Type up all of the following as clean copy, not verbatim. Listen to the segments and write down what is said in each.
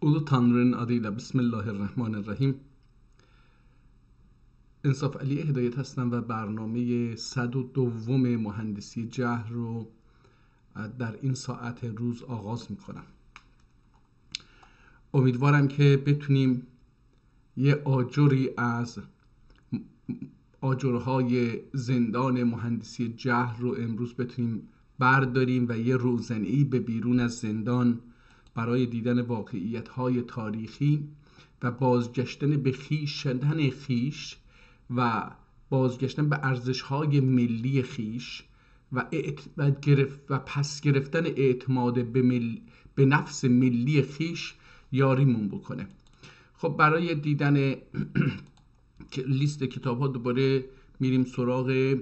Ulu Tanrı'nın adıyla Bismillahirrahmanirrahim. انصاف علی هدایت هستم و برنامه 102 مهندسی جهر رو در این ساعت روز آغاز میکنم. امیدوارم که بتونیم یه آجری از آجرهای زندان مهندسی جهر رو امروز بتونیم برداریم و یه روزنه‌ای به بیرون از زندان برای دیدن واقعیت‌های تاریخی و بازگشتن به خویش شدن خویش و بازگشتن به ارزش‌های ملی خویش و پس گرفتن اعتماد به نفس ملی خویش یاریمون بکنه. خب برای دیدن لیست کتاب‌ها دوباره میریم سراغ،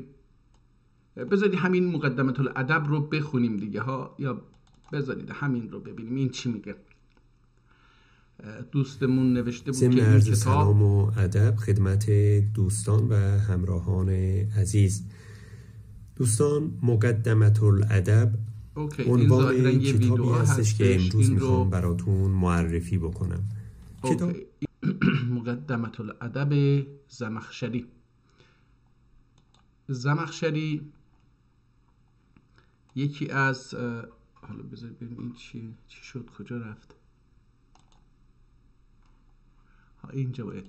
بذارید همین مقدمه الادب رو بخونیم دیگه ها، یا بذارید همین رو ببینیم این چی میگه. دوستمون نوشته بود که این کتاب سلام و ادب خدمت دوستان و همراهان عزیز. دوستان، مقدمه الادب عنوان کتابی هستش که امروز میخوام براتون معرفی بکنم. کتاب مقدمه الادب زمخشری یکی از حالا بذارید ببینیم این چی شد، کجا رفت. اینجا باید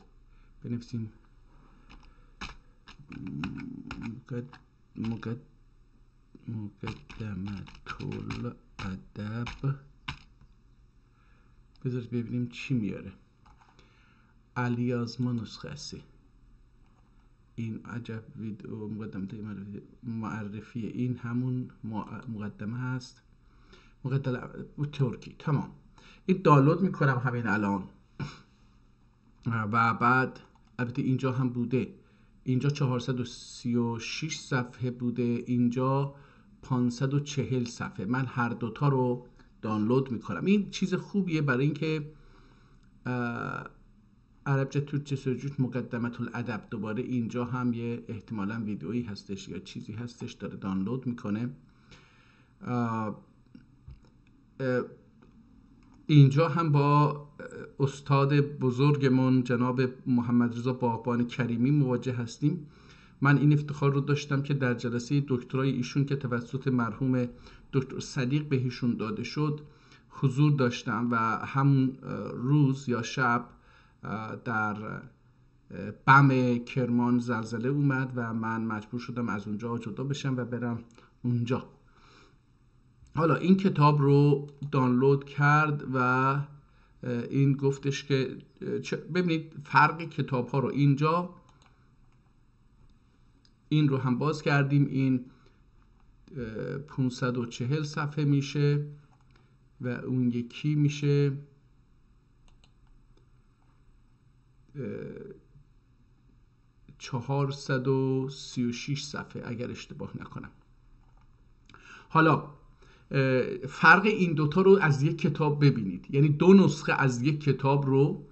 بنویسیم مقدمه الادب. بذارید ببینیم چی میاره. علی آزما نسخه هستی. این عجب ویدئو مقدمه معرفی این همون مقدمه هست. مقدمه ترکی. تمام. این دانلود میکنم همین الان و بعد البته اینجا هم بوده، اینجا 436 صفحه بوده، اینجا 540 صفحه. من هر دوتا رو دانلود میکنم. این چیز خوبیه برای اینکه عربچه ترکچه سرجوت مقدمه الادب. دوباره اینجا هم یه احتمالاً ویدئویی هستش یا چیزی هستش داره دانلود میکنه. اینجا هم با استاد بزرگمون جناب محمد رضا باغبان کریمی مواجه هستیم. من این افتخار رو داشتم که در جلسه دکترای ایشون که توسط مرحوم دکتر صدیق بهشون داده شد حضور داشتم و همون روز یا شب در بم کرمان زلزله اومد و من مجبور شدم از اونجا جدا بشم و برم اونجا. حالا این کتاب رو دانلود کرد و این گفتش که ببینید فرق کتاب ها رو اینجا، این رو هم باز کردیم، این 540 صفحه میشه و اون یکی میشه 436 صفحه اگر اشتباه نکنم. حالا فرق این دوتا رو از یک کتاب ببینید، یعنی دو نسخه از یک کتاب رو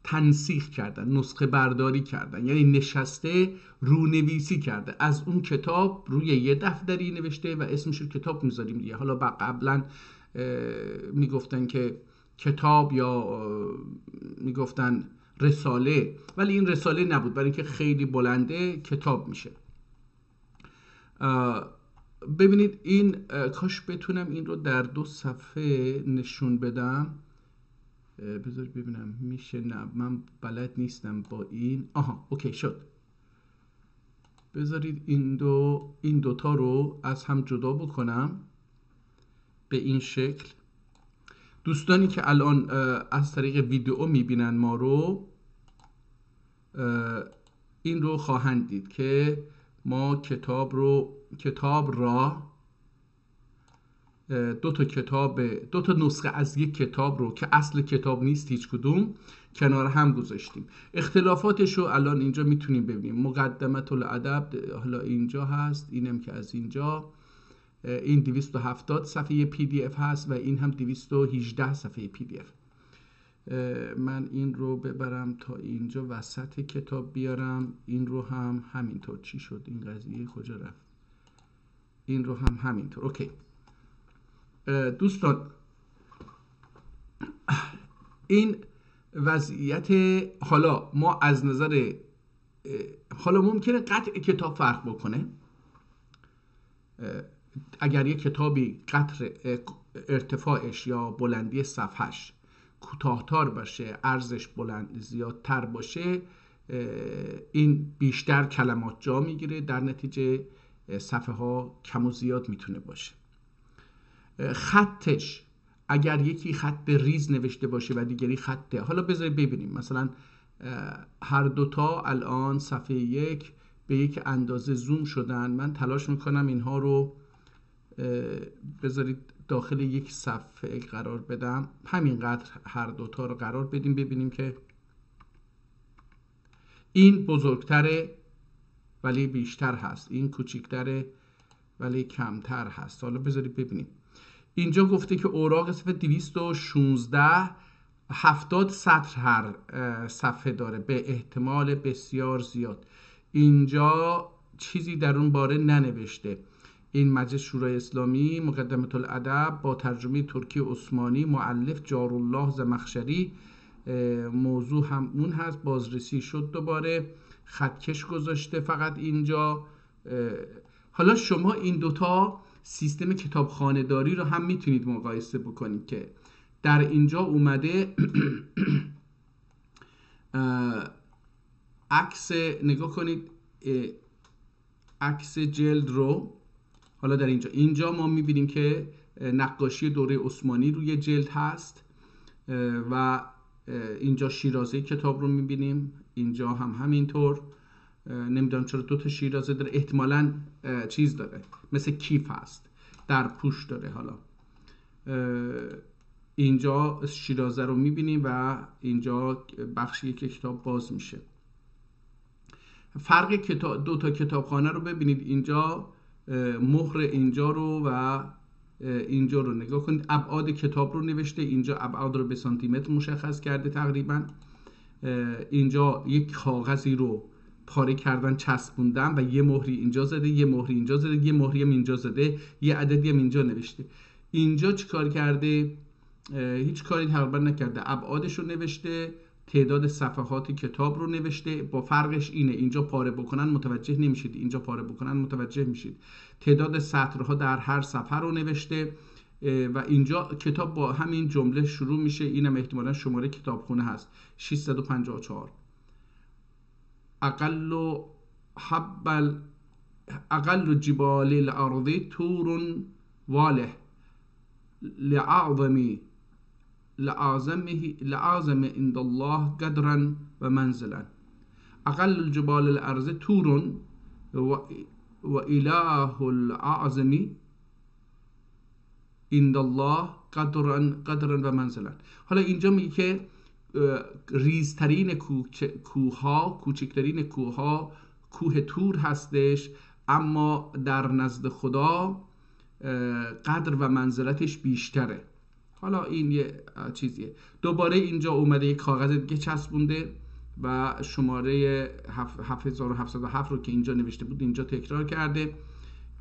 تنسیخ کردن، نسخه برداری کردن، یعنی نشسته رونویسی کرده از اون کتاب روی یه دفتری نوشته و اسمش رو کتاب میذاریم دیگه. حالا قبلا میگفتن که کتاب یا میگفتن رساله، ولی این رساله نبود برای اینکه خیلی بلنده، کتاب میشه. ببینید این کاش بتونم این رو در 2 صفحه نشون بدم. بذارید ببینم میشه. نه من بلد نیستم با این. آها اوکی شد. بذارید این دوتا رو از هم جدا بکنم به این شکل. دوستانی که الان از طریق ویدیو میبینن ما رو، این رو خواهند دید که ما کتاب را دو تا نسخه از یک کتاب رو که اصل کتاب نیست هیچ کدوم کنار هم گذاشتیم. اختلافاتش رو الان اینجا میتونیم ببینیم. مقدمه الادب حالا اینجا هست، اینم که از اینجا، این 270 صفحه پی دی اف هست و این هم 218 صفحه پی دی اف. من این رو ببرم تا اینجا وسط کتاب بیارم. این رو هم همینطور. چی شد این قضیه، کجا رفت؟ این رو هم همینطور. اوکی دوستان، این وضعیت. حالا ما از نظر حالا ممکنه قطع کتاب فرق بکنه. اگر یک کتابی قطر ارتفاعش یا بلندی صفحش کوتاه‌تر باشه، عرضش بلند زیادتر باشه، این بیشتر کلمات جا میگیره، در نتیجه صفحه ها کم و زیاد میتونه باشه. خطش اگر یکی خط ریز نوشته باشه و دیگری خطه، حالا بذارید ببینیم مثلا هر دوتا الان صفحه 1 به یک اندازه زوم شدن. من تلاش میکنم اینها رو بذارید داخل یک صفحه قرار بدم، همینقدر هر دوتا رو قرار بدیم، ببینیم که این بزرگتره ولی بیشتر هست، این کوچیکتره ولی کمتر هست. حالا بذارید ببینیم. اینجا گفته که اوراق صفحه 216 70 سطر هر صفحه داره به احتمال بسیار زیاد. اینجا چیزی در اون باره ننوشته. این مجلس شورای اسلامی مقدمه الادب با ترجمه ترکی عثمانی، مؤلف جارالله زمخشری، موضوع هم اون هست، بازرسی شد دوباره، خطکش گذاشته فقط اینجا. حالا شما این دوتا سیستم کتابخانه داری رو هم میتونید مقایسه بکنید که در اینجا اومده عکس، نگاه کنید عکس جلد رو. حالا در اینجا ما میبینیم که نقاشی دوره عثمانی روی جلد هست و اینجا شیرازه کتاب رو میبینیم، اینجا هم همینطور. نمیدونم چرا دوتا شیرازه داره، احتمالاً چیز داره مثل کیف هست، در پوش داره. حالا اینجا شیرازه رو میبینیم و اینجا بخشی که کتاب باز میشه. فرق دوتا کتابخانه رو ببینید. اینجا مهر اینجا رو و اینجا رو نگاه کنید، ابعاد کتاب رو نوشته، اینجا ابعاد رو به سانتی متر مشخص کرده تقریبا. اینجا یک کاغذی رو پاره کردن چسبوندن و یه مهری اینجا زده، یه مهری اینجا زده، یه مهری هم اینجا زده، یه عددی هم اینجا نوشته. اینجا چی کار کرده؟ هیچ کاری تقریبا نکرده، ابعادش رو نوشته، تعداد صفحات کتاب رو نوشته. با فرقش اینه اینجا پاره بکنن متوجه نمیشید، اینجا پاره بکنن متوجه میشید. تعداد سطرها در هر صفحه رو نوشته و اینجا کتاب با همین جمله شروع میشه. اینم احتمالاً شماره کتابخونه هست 654. اقل جبال الارض طور واله لعظم عند الله قدرا و منزلا. اقل الجبال الارض طور و اله الاعظم عند الله قدرا و منزلا. حالا اینجا میگه که ریزترین کوه‌ها، کوچکترین کوه‌ها کوه طور هستش، اما در نزد خدا قدر و منزلتش بیشتره. حالا این یه چیزیه. دوباره اینجا اومده یک کاغذ دیگه چسبونده و شماره 7707 رو که اینجا نوشته بود اینجا تکرار کرده.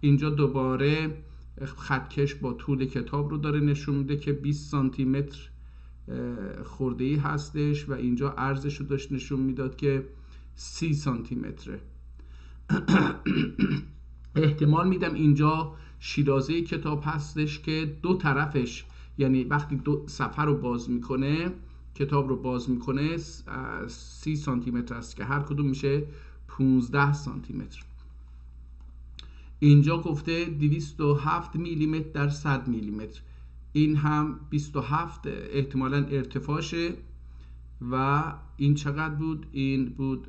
اینجا دوباره خطکش با طول کتاب رو داره نشون میده که 20 سانتی متر خورده‌ای هستش و اینجا عرضش رو داشت نشون میداد که 30 سانتی متره. احتمال میدم اینجا شیرازه کتاب هستش که دو طرفش، یعنی وقتی دو صفحه رو باز میکنه، کتاب رو باز میکنه 30 سانتی متر است که هر کدوم میشه 15 سانتی متر. اینجا گفته 207 میلیمتر در 100 میلیمتر، این هم 27 احتمالاً ارتفاعشه. و این چقدر بود؟ این بود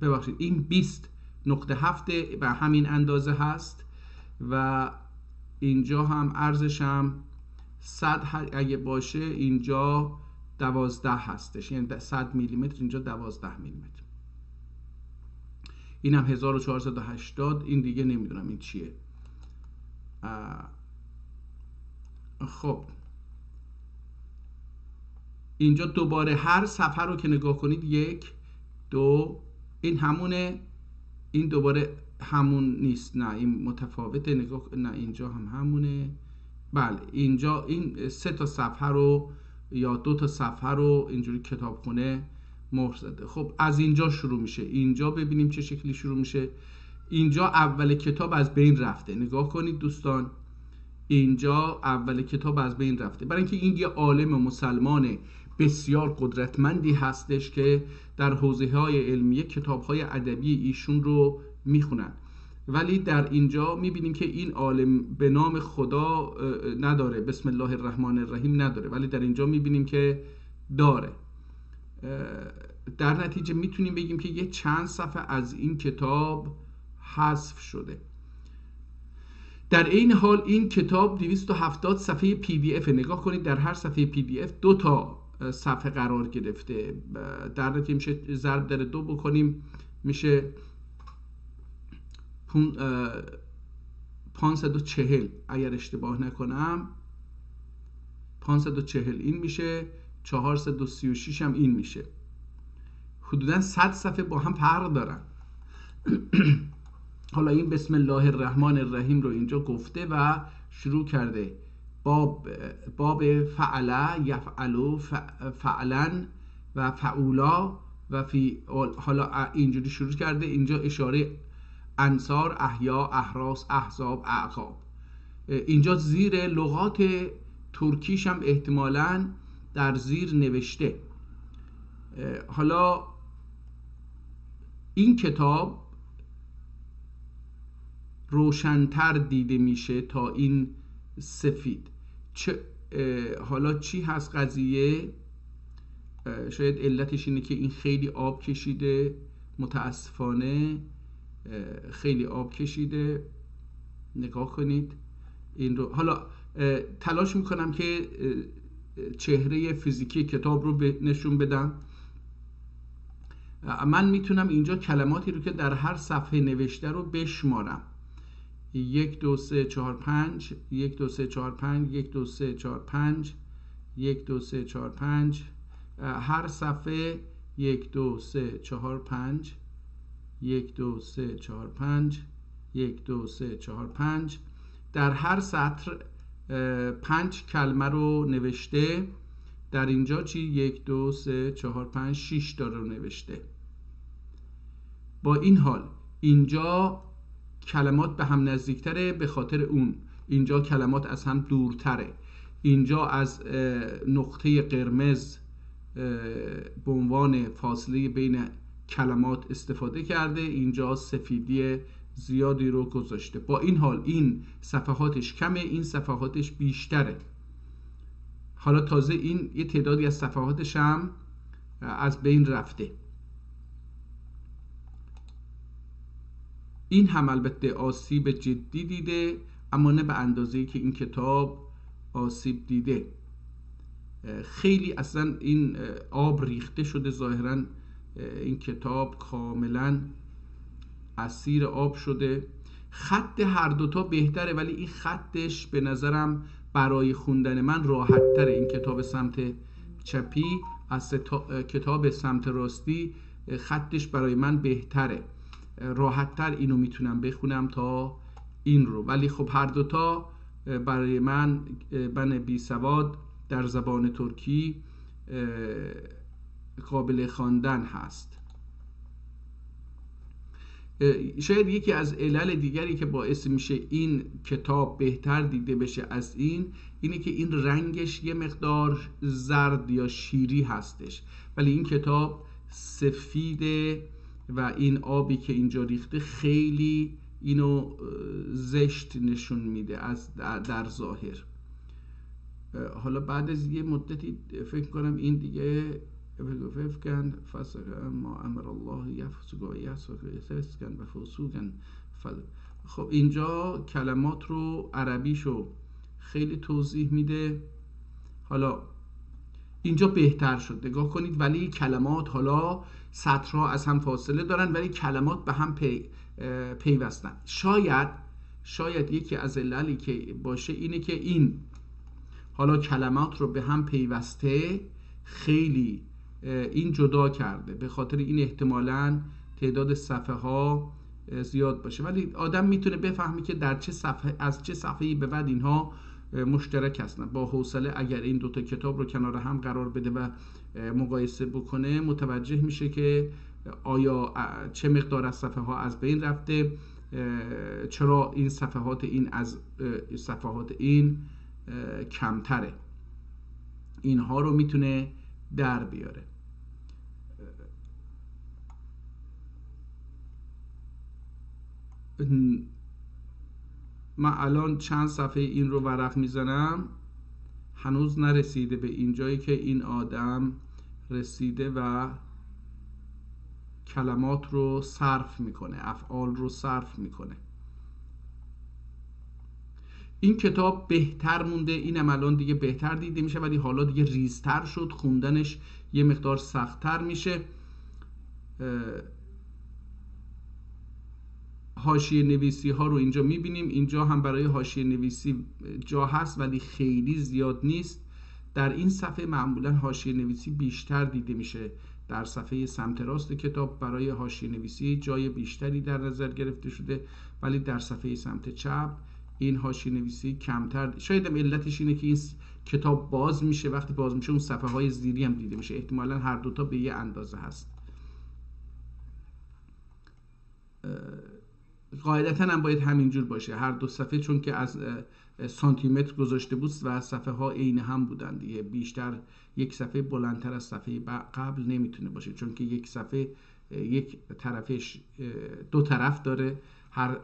ببخشید این 20.7 به همین اندازه هست و اینجا هم عرضش هم 100 اگه باشه اینجا 12 هستش، یعنی 100 میلیمتر اینجا 12 میلیمتر. این هم 1480. این دیگه نمیدونم این چیه. خب اینجا دوباره هر صفحه رو که نگاه کنید 1 2 این همونه، این دوباره همون نیست، نه این متفاوته، نگاه نه اینجا هم همونه. بله اینجا این 3 تا صفحه رو یا 2 صفحه رو اینجوری کتابخونه مهر زده. خب از اینجا شروع میشه. اینجا ببینیم چه شکلی شروع میشه. اینجا اول کتاب از بین رفته. نگاه کنید دوستان، اینجا اول کتاب از بین رفته، برای اینکه این یه عالم مسلمان بسیار قدرتمندی هستش که در حوزه‌های علمیه کتاب‌های ادبی ایشون رو میخونن، ولی در اینجا میبینیم که این عالم به نام خدا نداره، بسم الله الرحمن الرحیم نداره، ولی در اینجا میبینیم که داره. در نتیجه میتونیم بگیم که یه چند صفحه از این کتاب حذف شده. در این حال این کتاب 270 صفحه PDF، نگاه کنید در هر صفحه PDF 2 تا صفحه قرار گرفته. در نتیجه میشه ضرب در 2 بکنیم، میشه 540 اگر اشتباه نکنم، 540 این میشه، 436 هم این میشه. حدودا 100 صفحه با هم فرق دارن. حالا این بسم الله الرحمن الرحیم رو اینجا گفته و شروع کرده باب فعلا یفعلو فعلا و فعولا و فی، حالا اینجوری شروع کرده. اینجا اشاره انصار، احیا، احراس، احزاب، اعقاب. اینجا زیر لغات ترکیش هم احتمالاً در زیر نوشته. حالا این کتاب روشن‌تر دیده میشه تا این سفید. حالا چی هست قضیه؟ شاید علتش اینه که این خیلی آب کشیده، متاسفانه خیلی آب کشیده. نگاه کنید این رو. حالا تلاش میکنم که چهره فیزیکی کتاب رو نشون بدم. من میتونم اینجا کلماتی رو که در هر صفحه نوشته رو بشمارم. 1 2 3 4 5 1 2 3 4 5 1 2 3 4 5 1 2 3 4 5. هر صفحه 1 2 3 4 5 1 2 3 4 5 1 2 3 4 5. در هر سطر 5 کلمه رو نوشته. در اینجا چی؟ 1 2 3 4 5 6 تا رو نوشته. با این حال اینجا کلمات به هم نزدیکتره، به خاطر اون اینجا کلمات از هم دورتره. اینجا از نقطه قرمز به عنوان فاصله بین کلمات استفاده کرده، اینجا سفیدی زیادی رو گذاشته. با این حال این صفحاتش کمه، این صفحاتش بیشتره. حالا تازه این یه تعدادی از صفحاتش هم از بین رفته. این هم البته آسیب جدی دیده، اما نه به اندازه‌ای که این کتاب آسیب دیده. خیلی اصلا این آب ریخته شده، ظاهراً این کتاب کاملا اسیر آب شده. خط هر دوتا بهتره، ولی این خطش به نظرم برای خوندن من راحت تره. این کتاب سمت چپی از کتاب سمت راستی خطش برای من بهتره، راحت تر اینو میتونم بخونم تا این رو. ولی خب هر دوتا برای من بی سواد در زبان ترکی قابل خواندن هست. شاید یکی از علل دیگری که باعث میشه این کتاب بهتر دیده بشه از اینه که این رنگش یه مقدار زرد یا شیری هستش، ولی این کتاب سفیده و این آبی که اینجا ریخته خیلی اینو زشت نشون میده از در ظاهر. حالا بعد از یه مدتی فکر کنم این دیگه ففکن فسق ما امر الله یفسق و یسکن و فسوقن. خب اینجا کلمات رو عربیشو خیلی توضیح میده. حالا اینجا بهتر شد، نگاه کنید، ولی کلمات حالا سطرها از هم فاصله دارن ولی کلمات به هم پیوستن. شاید یکی از عللی که باشه اینه که این حالا کلمات رو به هم پیوسته خیلی این جدا کرده، به خاطر این احتمالاً تعداد صفحه ها زیاد باشه، ولی آدم میتونه بفهمی که در چه صفحه از چه صفحه‌ای به بعد اینها مشترک هستن. با حوصله اگر این دوتا کتاب رو کنار هم قرار بده و مقایسه بکنه متوجه میشه که آیا چه مقدار از صفحه ها از بین رفته، چرا این صفحات این از صفحات این کمتره. اینها رو میتونه در بیاره. من الان چند صفحه این رو ورق میزنم، هنوز نرسیده به این جایی که این آدم رسیده و کلمات رو صرف میکنه، افعال رو صرف میکنه. این کتاب بهتر مونده، اینم الان دیگه بهتر دیده میشه، ولی حالا دیگه ریزتر شد، خوندنش یه مقدار سخت‌تر میشه. حاشیه نویسی ها رو اینجا میبینیم. اینجا هم برای حاشیه نویسی جا هست ولی خیلی زیاد نیست. در این صفحه معمولا حاشیه نویسی بیشتر دیده میشه. در صفحه سمت راست کتاب برای حاشیه نویسی جای بیشتری در نظر گرفته شده، ولی در صفحه سمت چپ این حاشیه نویسی کمتر. شاید هم علتش اینه که این کتاب باز میشه، وقتی باز میشه اون صفحه های زیری هم دیده میشه. احتمالا هر دوتا به یه اندازه هست. قاعدتا هم باید همینجور باشه، هر دو صفحه، چون که از سانتیمتر گذاشته بود و صفحه ها عین هم بودن دیگه. بیشتر یک صفحه بلندتر از صفحه قبل نمیتونه باشه، چون که یک صفحه یک طرفش دو طرف داره،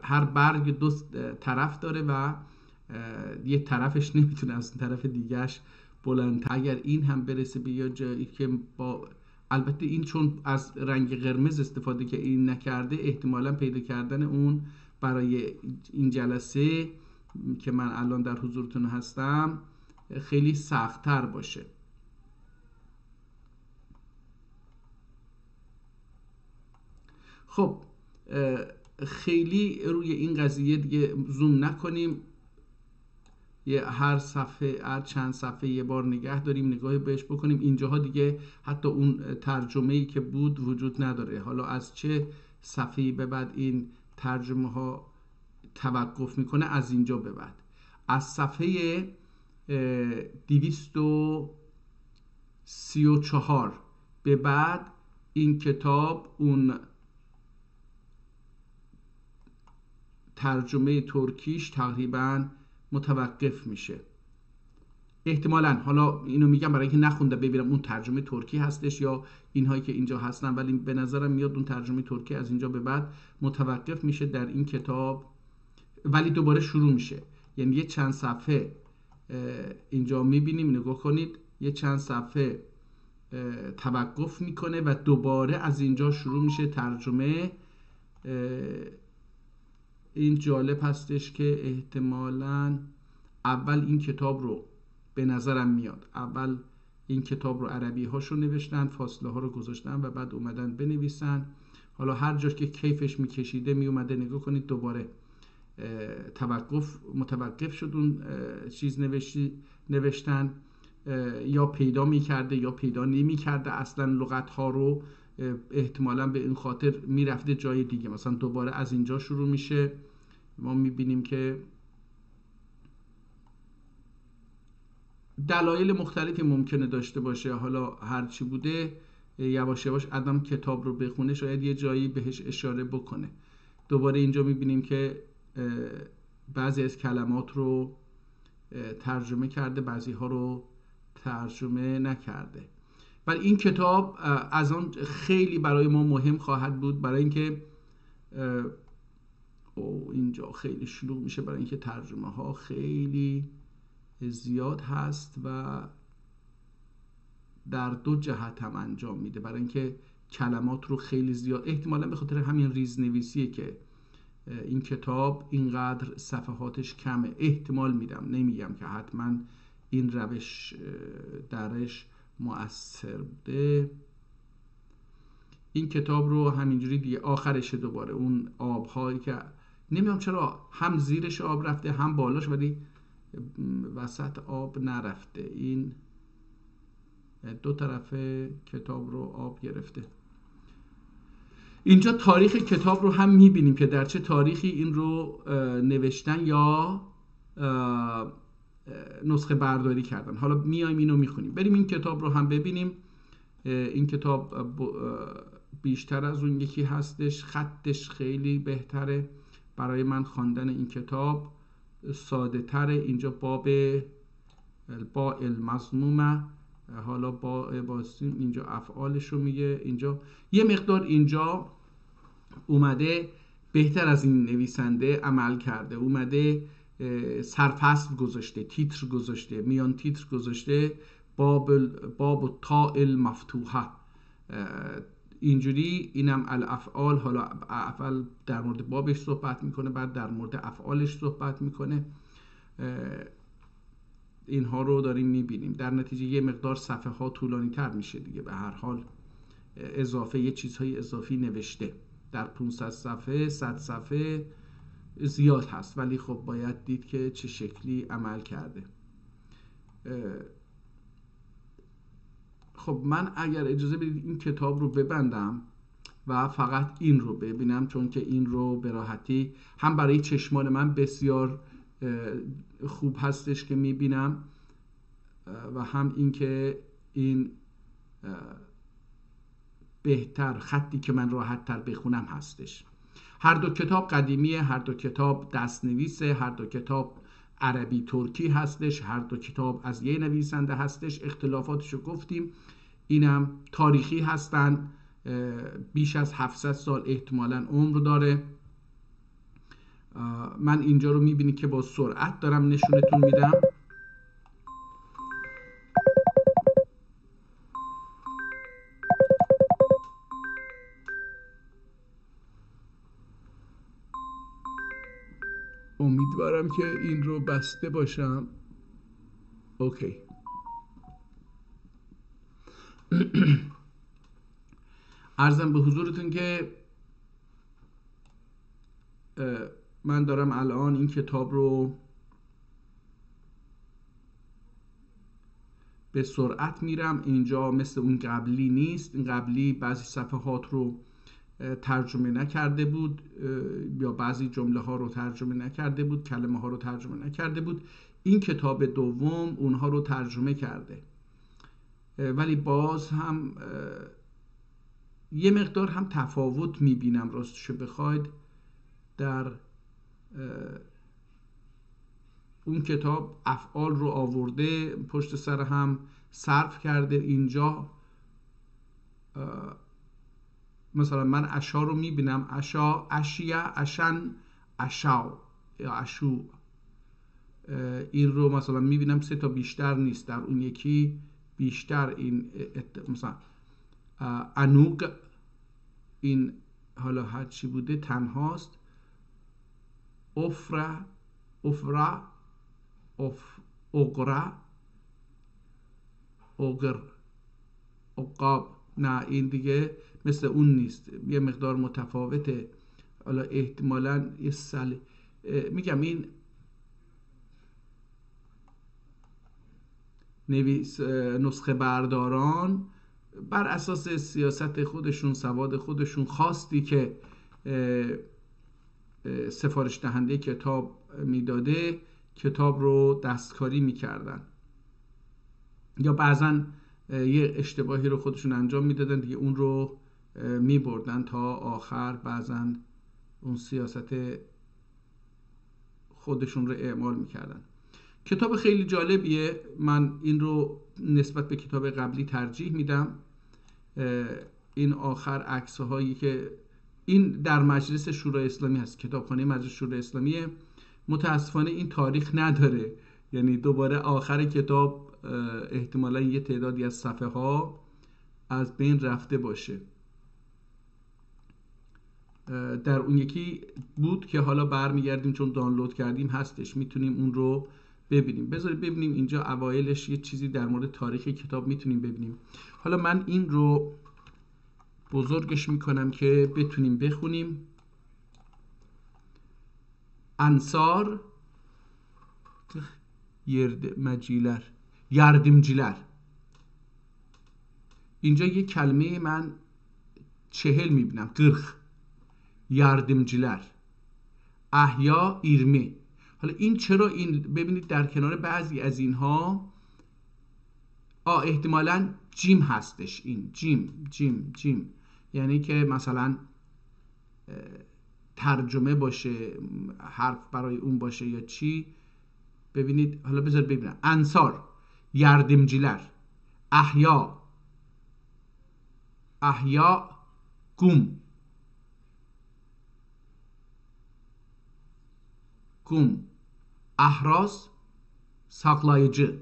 هر برگ دو طرف داره و یه طرفش نمیتونه از طرف دیگهش بلندتر. اگر این هم برسه به یه جایی که با، البته این چون از رنگ قرمز استفاده که این نکرده، احتمالا پیدا کردن اون برای این جلسه که من الان در حضورتون هستم خیلی سخت‌تر باشه. خب خیلی روی این قضیه دیگه زوم نکنیم. هر صفحه، هر چند صفحه یه بار نگه داریم، نگاهی بهش بکنیم. اینجاها دیگه حتی اون ترجمه‌ای که بود وجود نداره. حالا از چه صفحه‌ای به بعد این ترجمه ها توقف میکنه؟ از اینجا به بعد، از صفحه 234 به بعد این کتاب اون ترجمه ترکیش تقریباً متوقف میشه. احتمالاً، حالا اینو میگم برای اینکه نخونده ببینم اون ترجمه ترکی هستش یا اینهایی که اینجا هستن، ولی به نظرم میاد اون ترجمه ترکی از اینجا به بعد متوقف میشه در این کتاب، ولی دوباره شروع میشه. یعنی یه چند صفحه اینجا میبینیم، نگاه کنید، یه چند صفحه توقف میکنه و دوباره از اینجا شروع میشه ترجمه. این جالب هستش که احتمالاً اول این کتاب رو، به نظرم میاد اول این کتاب رو عربی هاشو نوشتن، فاصله ها رو گذاشتن و بعد اومدن بنویسن. حالا هر جاش که کیفش میکشیده میومده، نگاه کنید دوباره متوقف شد اون چیز نوشتن، یا پیدا میکرده یا پیدا نمیکرده اصلا لغت ها رو. احتمالاً به این خاطر میرفته جای دیگه، مثلا دوباره از اینجا شروع میشه. ما میبینیم که دلایل مختلفی ممکنه داشته باشه. حالا هرچی بوده، یواش یواش آدم کتاب رو بخونه شاید یه جایی بهش اشاره بکنه. دوباره اینجا میبینیم که بعضی از کلمات رو ترجمه کرده، بعضی ها رو ترجمه نکرده. ولی این کتاب از آن خیلی برای ما مهم خواهد بود، برای اینکه اینجا خیلی شلوغ میشه، برای اینکه ترجمه ها خیلی زیاد هست و در دو جهت هم انجام میده. برای اینکه کلمات رو خیلی زیاد، احتمالا به خاطر همین ریزنویسیه که این کتاب اینقدر صفحاتش کمه. احتمال میدم، نمیگم که حتما این روش درش مؤثر بوده. این کتاب رو همینجوری دیگه آخرش دوباره اون آبهایی که نمیدونم چرا هم زیرش آب رفته هم بالاش، ولی وسط آب نرفته. این دو طرف کتاب رو آب گرفته. اینجا تاریخ کتاب رو هم میبینیم که در چه تاریخی این رو نوشتن یا نسخه برداری کردن. حالا میایم اینو میخونیم. بریم این کتاب رو هم ببینیم. این کتاب بیشتر از اون یکی هستش، خطش خیلی بهتره برای من خواندن این کتاب، ساده تره. اینجا باب با المضمومه، حالا با اینجا افعالش رو میگه. اینجا یه مقدار اینجا اومده بهتر از این نویسنده عمل کرده، اومده سرفصل گذاشته، تیتر گذاشته، میان تیتر گذاشته باب تاء المفتوحه. اینجوری اینم الافعال. حالا اول در مورد بابش صحبت میکنه، بعد در مورد افعالش صحبت میکنه. اینها رو داریم میبینیم. در نتیجه یه مقدار صفحه ها طولانی تر میشه دیگه، به هر حال اضافه یه چیزهای اضافی نوشته. در 500 صفحه 100 صفحه زیاد هست، ولی خب باید دید که چه شکلی عمل کرده. خب من اگر اجازه بدید این کتاب رو ببندم و فقط این رو ببینم، چون که این رو به راحتی هم برای چشمان من بسیار خوب هستش که میبینم و هم این که این بهتر خطی که من راحت تر بخونم هستش. هر دو کتاب قدیمیه، هر دو کتاب دستنویسه، هر دو کتاب عربی ترکی هستش، هر دو کتاب از یه نویسنده هستش. اختلافاتشو گفتیم. اینم تاریخی هستن، بیش از 700 سال احتمالاً عمر داره. من اینجا رو میبینی که با سرعت دارم نشونتون میدم. امیدوارم که این رو بسته باشم. اوکی. عرضم به حضورتون که من دارم الان این کتاب رو به سرعت میرم. اینجا مثل اون قبلی نیست. این قبلی بعضی صفحات رو ترجمه نکرده بود یا بعضی جمله ها رو ترجمه نکرده بود، کلمه ها رو ترجمه نکرده بود. این کتاب دوم اونها رو ترجمه کرده، ولی باز هم یه مقدار هم تفاوت میبینم راستشو بخواید. در اون کتاب افعال رو آورده پشت سر هم صرف کرده. اینجا مثلا من اشا رو میبینم، اشا، اشیا، اشن، اشاو یا اشو. این رو مثلا میبینم 3 تا بیشتر نیست. در اون یکی بیشتر این مثلا انوگ، این حالا هر چی بوده تنهاست. افرا، اغرا، اغر، اقاب. نه این دیگه مثل اون نیست، یه مقدار متفاوته. حالا احتمالاً یه میگم این نسخه برداران بر اساس سیاست خودشون، سواد خودشون، خواستی که سفارش دهنده کتاب میداده کتاب رو دستکاری میکردن، یا بعضا یه اشتباهی رو خودشون انجام میدادن دیگه، اون رو میبردن تا آخر، بعضا اون سیاست خودشون رو اعمال میکردن. کتاب خیلی جالبیه. من این رو نسبت به کتاب قبلی ترجیح میدم. این آخر عکس هایی که این در مجلس شورای اسلامی هست، کتابخانه مجلس شورای اسلامیه. متاسفانه این تاریخ نداره، یعنی دوباره آخر کتاب احتمالا یه تعدادی از صفحه ها از بین رفته باشه. در اون یکی بود که حالا برمیگردیم چون دانلود کردیم هستش، میتونیم اون رو ببینیم. بذارید ببینیم اینجا اوایلش یه چیزی در مورد تاریخ کتاب میتونیم ببینیم. حالا من این رو بزرگش میکنم که بتونیم بخونیم. انصار یاردمciler. اینجا یه کلمه من 40 میبینم، 40 yardımcılar. احیا 20. حالا این چرا این ببینید در کنار بعضی از اینها احتمالاً جیم هستش. این جیم یعنی که مثلا ترجمه باشه، حرف برای اون باشه یا چی. ببینید حالا بذار ببینم. انصار، yardımcılar، ahya، gum، ahraz، saklayıcı.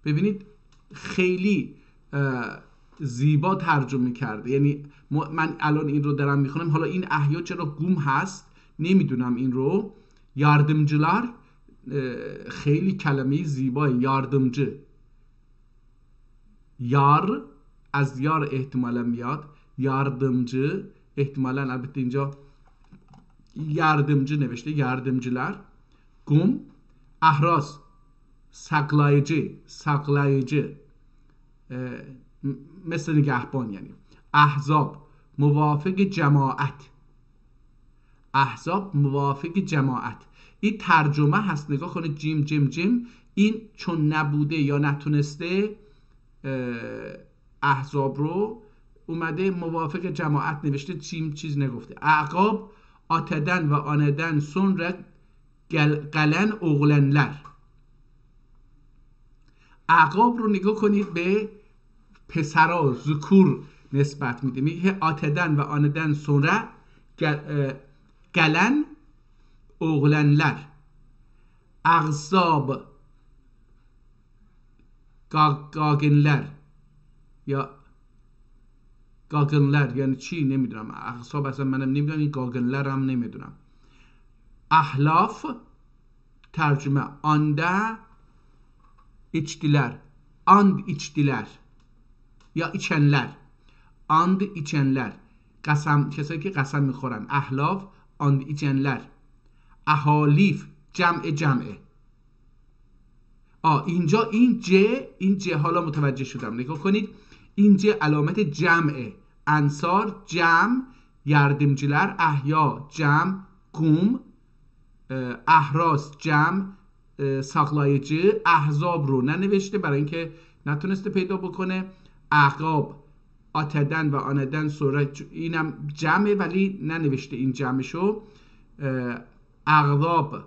ببینید خیلی زیبا ترجمه کرده. یعنی من الان این رو دارم میخونم، حالا این احیا چرا گوم هست نمیدونم. این رو yardımcılar خیلی کلمه زیبای. yardımcı، یار از یار احتمالا میاد. yardımcı احتمالا، البته اینجا yardımcı نوشته، yardımcılar. gum، ahraz saklayıcı، مثل نگهبان. یعنی احزاب، موافق جماعت. این ترجمه هست. نگاه کنید جیم. این چون نبوده یا نتونسته احزاب رو، اومده موافق جماعت نوشته، چیز نگفته. اعقاب، آتدن و آندن sonra gelen oğlanlar. اعقاب رو نگاه کنید به پسرا، ذکور نسبت میده. میگه آتدن و آندن sonra gelen oğlanlar. احزاب، گاگنلر یا گاگنلر یعنی چی نمیدونم. احزاب اصلا منم نمیدونم، این گاگنلر هم نمیدونم. احلاف ترجمه آنده içtiler، and içtiler یا içenler، and içenler، قسم، کسایی که قسم میخورن. احلاف، and içenler. احالیف جمعه. اینجا این ج حالا متوجه شدم. نگاه کنید این ج علامت جمعه. انصار جمع، yardımcılar احیا جمع، gum ahraz جمع، saklayıcı. احزاب رو ننوشته برای اینکه نتونسته پیدا بکنه. اعقاب، آتدن و آندن sonra اینم جمعه ولی ننوشته این جمعشو. اغضاب،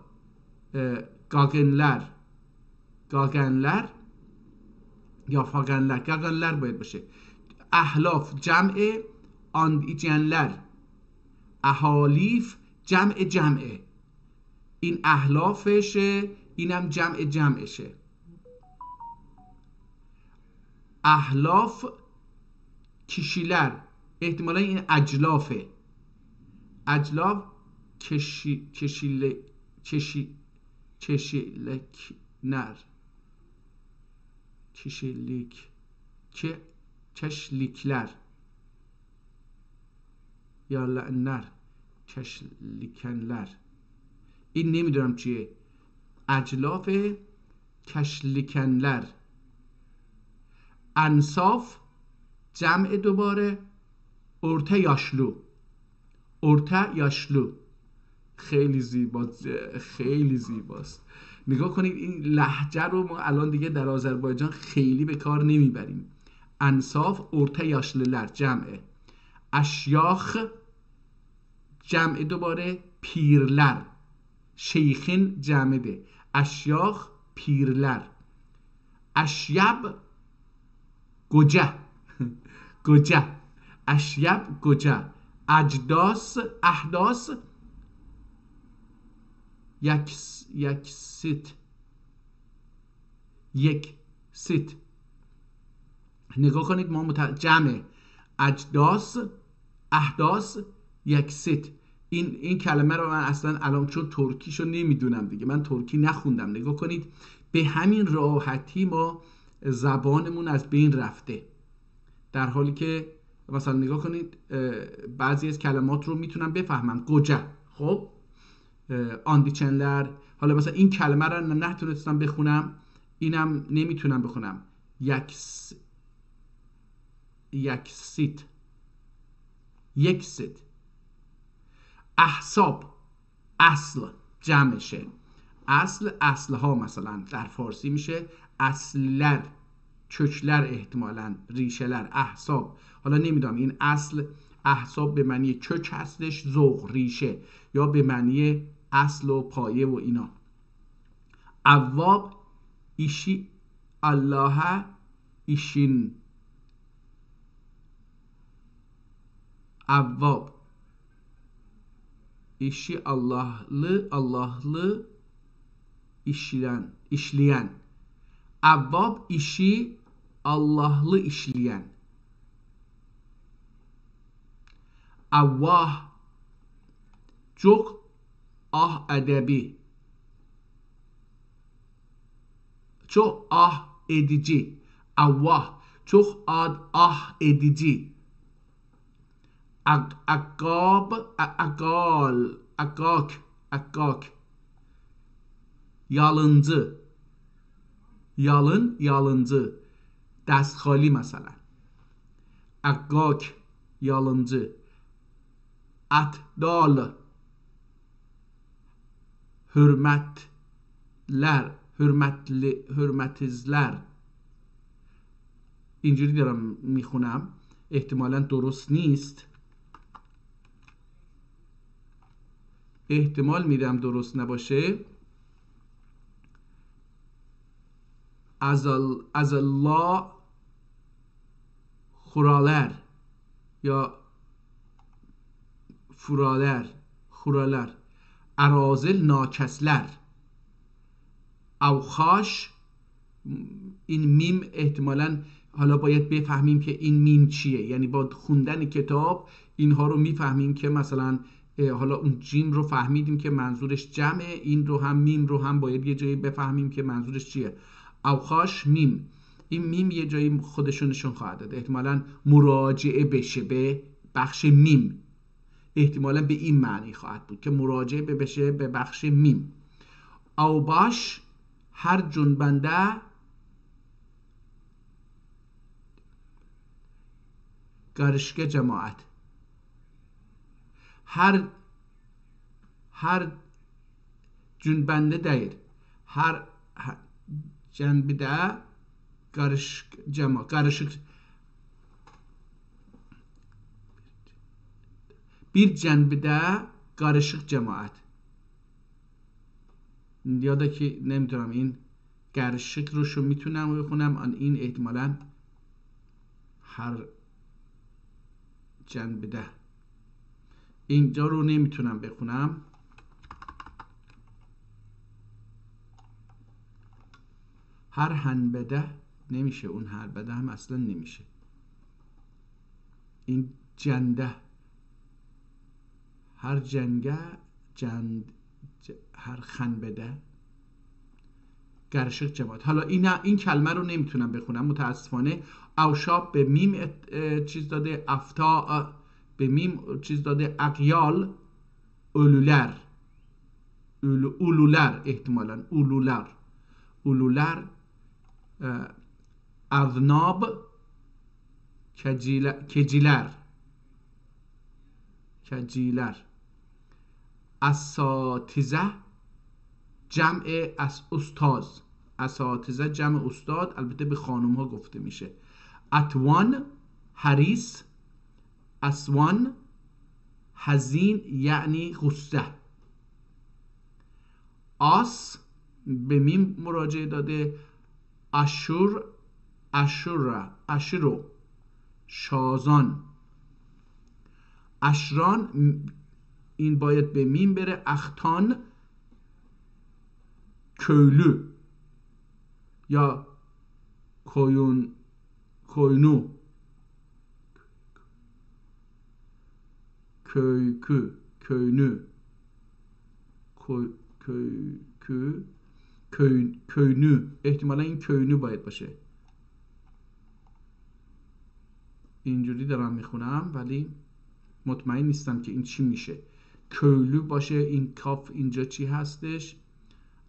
گاگنلر یا گاگنلر باید باشه. احلاف جمعه، and içenler. احالیف جمعه. این احلافشه، اینم جمعشه. احلاف kişiler، احتمالا این اجلافه. اجلاف çeşlikler یا لعنر، کشلیکنler. این نمیدونم چیه. اجلاف کشلیکنler. انصاف جمع دوباره. ارته یاشلو. خیلی زیباست. نگاه کنید این لهجه رو ما الان دیگه در آذربایجان خیلی به کار نمیبریم. انصاف ارته یاشلوlar جمعه. اشیاخ جمع دوباره. پیرلر، şeyhin جمعه. اشیاخ پیرلر. اشیب گوجه. اشیب گوجه. احداث یک ست. نگاه کنید ما جمع احداث یک ست. این کلمه رو من اصلا الان چون ترکیشو نمیدونم دیگه، من ترکی نخوندم. نگاه کنید به همین راحتی ما زبانمون از بین رفته، در حالی که مثلا نگاه کنید بعضی از کلمات رو میتونم بفهمم. گوجه، خب آندیچنلر. حالا مثلا این کلمه رو نتونستم بخونم، اینم نمیتونم بخونم. یک ست. احساب اصل جمعشه. اصلها مثلا در فارسی میشه اصلر، چکلر، احتمالاً ریشه‌لر، احساب. حالا نمیدونم این اصل احساب به معنی چک هستش، ذوق ریشه، یا به معنی اصل و پایه و اینا. اواب ایشی الله ایشین، اواب işi Allah'lı işleyen. Avvab işi Allah'lı işleyen. Avvah çok edebi. Çok edici. Avvah çok edici. Akak yalıncı, yalıncı, destxali mesela. Akak yalıncı. Atdal hürmetizler. اینجوری دارم میخونم، احتمالاً درست نیست، احتمال میدم درست نباشه. از الله خورالر یا خورالر. ارازل ناکسلر. اوخاش، این میم احتمالاً حالا باید بفهمیم که این میم چیه، یعنی با خوندن کتاب اینها رو میفهمیم که مثلا حالا اون جیم رو فهمیدیم که منظورش جمعه، این رو هم میم رو هم باید یه جایی بفهمیم که منظورش چیه. اوخاش میم، این میم یه جایی خودشون نشون خواهد داد، احتمالاً مراجعه بشه به بخش میم، احتمالاً به این معنی خواهد بود که مراجعه بشه به بخش میم. اوباش هر جنبنده گرشک جماعت. هر جنبنده دایر، هر جنبده گرشک جماعت، bir جنبده گرشک جماعت. یاده که نمیتونم این گرشک رو میتونم بخونم، این احتمالاً هر جنبده، اینجا رو نمیتونم بخونم. هر هنبده نمیشه، اون هر بده هم اصلا نمیشه. این جنده، هر جنگه هر خنبده گرشک جماعت. حالا این کلمه رو نمیتونم بخونم متاسفانه. اوشاب به میم چیز داده، افتا به میم چیز داده، اقیال اولولر احتمالاً اولولر اذناب کجیلر اساتیزه جمع استاز، اساتیزه جمع استاد، البته به خانم ها گفته میشه. اتوان حریص، اسوان حزین یعنی غصه. آس به میم مراجعه داده، اشورو شازان. اشران این باید به میم بره. اختان köylü یا koyunu köynü احتمالا این köynü باید باشه. اینجوری دارم میخونم ولی مطمئن نیستم که این چی میشه. köylü باشه، این کاف اینجا چی هستش؟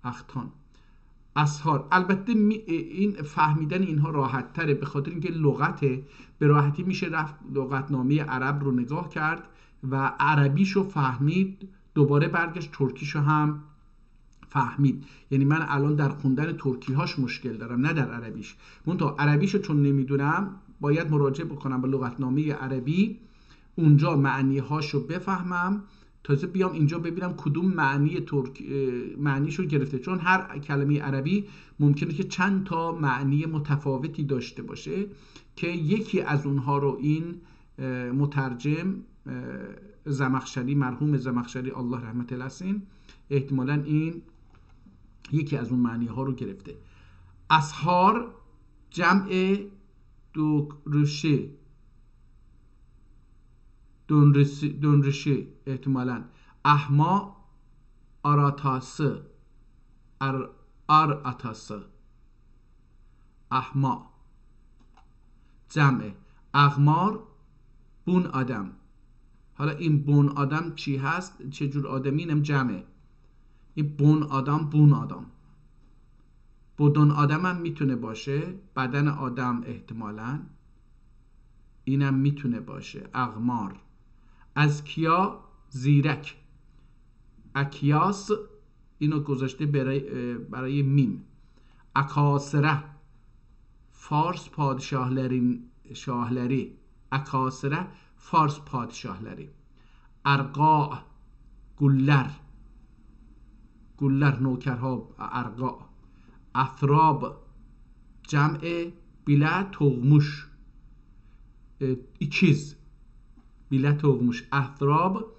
اختان. اسحار، البته این فهمیدن اینها راحت تره به خاطر اینکه لغته، به راحتی میشه رفت لغتنامه عرب رو نگاه کرد و عربیشو فهمید، دوباره برگشت ترکیشو هم فهمید. یعنی من الان در خوندن ترکی هاش مشکل دارم، نه در عربیش. منتها عربیشو چون نمیدونم باید مراجعه بکنم به لغتنامه عربی، اونجا معنی هاشو بفهمم، تازه بیام اینجا ببینم کدوم معنی معنیشو گرفته. چون هر کلمه عربی ممکنه که چند تا معنی متفاوتی داشته باشه که یکی از اونها رو این مترجم زمخشری، مرحوم زمخشری الله رحمت الحسین، احتمالاً این یکی از اون معنی ها رو گرفته. اسحار جمع دونرشه احتمالاً. احما آراتاسه آراتاسه احما جمع. اغمار بون آدم. حالا این بون آدم چی هست؟ چه جور آدمی؟ اینم جمعه. این بون آدم بدن آدم هم میتونه باشه، بدن آدم احتمالاً اینم میتونه باشه. اغمار. از کیا زیرک. اکیاس اینو گذاشته برای میم. اکاسره فارس شاهلری. اکاسره فارس پادشاهلری. ارقاء گلر نوکرها ارقاء. اثراب جمع بلا تغمش چیز بلا تغمش. اثراب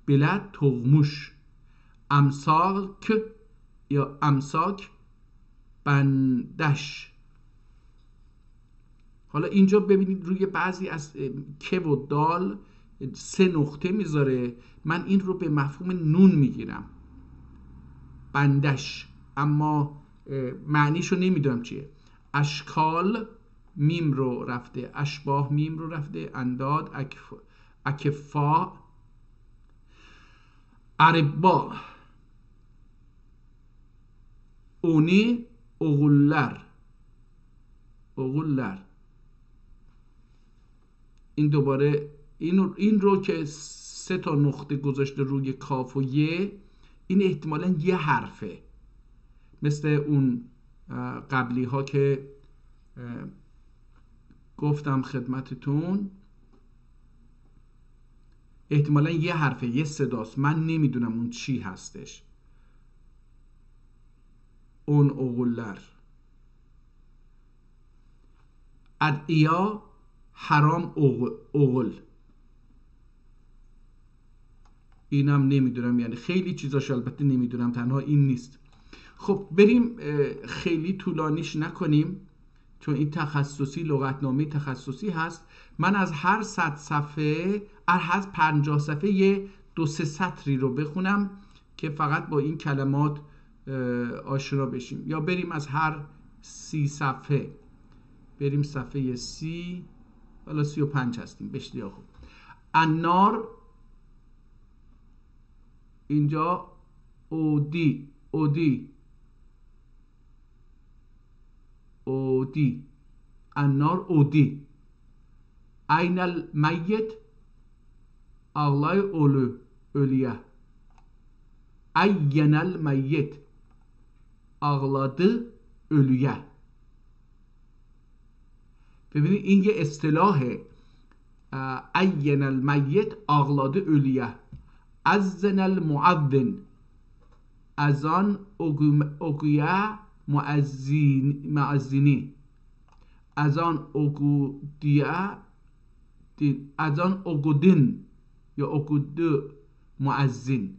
بلا تغمش. امساک یا امساک بندش. حالا اینجا ببینید روی بعضی از که و دال 3 نقطه میذاره، من این رو به مفهوم نون میگیرم بندش، اما معنیشو نمیدونم چیه. اشکال میم رو رفته، اشباه میم رو رفته، انداد اکفا. عربا اونی اغلر. این دوباره این رو که 3 تا نقطه گذاشته روی کاف و یه، این احتمالاً یه حرفه، مثل اون قبلی ها که گفتم خدمتتون، احتمالاً یه حرفه، یه صداست، من نمیدونم اون چی هستش. اون اغلر. ادعیا حرام اغل. اینم نمیدونم، یعنی خیلی چیزاش البته نمیدونم، تنها این نیست. خب بریم خیلی طولانیش نکنیم چون این تخصصی، لغتنامه تخصصی هست. من از هر 100 صفحه، از 50 صفحه یه 2-3 سطری رو بخونم که فقط با این کلمات آشنا بشیم، یا بریم از هر 30 صفحه بریم صفحه 30، حالا 35 هستیم بشتیا. خوب. النار اینجا اودی النار اودی. این المیت ağlay ölüye. این المیت ağladı ölüye. ببینید این یه اصطلاحه. این المیت ağladı ölüye. اذن المؤذن. اذان اگویا مؤذنی. اذان اگودیا، اذان اگودین یا اگودو مؤذن.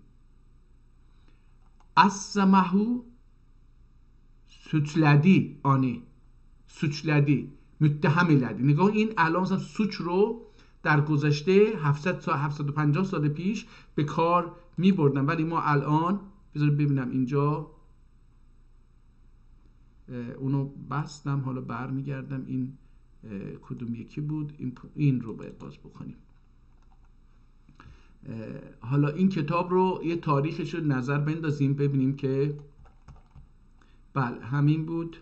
اسمهو suçladı آنی، suçladı متهم لدی. نگاه این الان مثلا سوچ رو در گذشته 750 سال پیش به کار می بردن، ولی ما الان بذارید ببینم اینجا اونو بستم، حالا برمیگردم. این کدوم یکی بود؟ این رو باید باز بکنیم. حالا این کتاب رو یه تاریخش رو نظر بندازیم ببینیم که بله همین بود.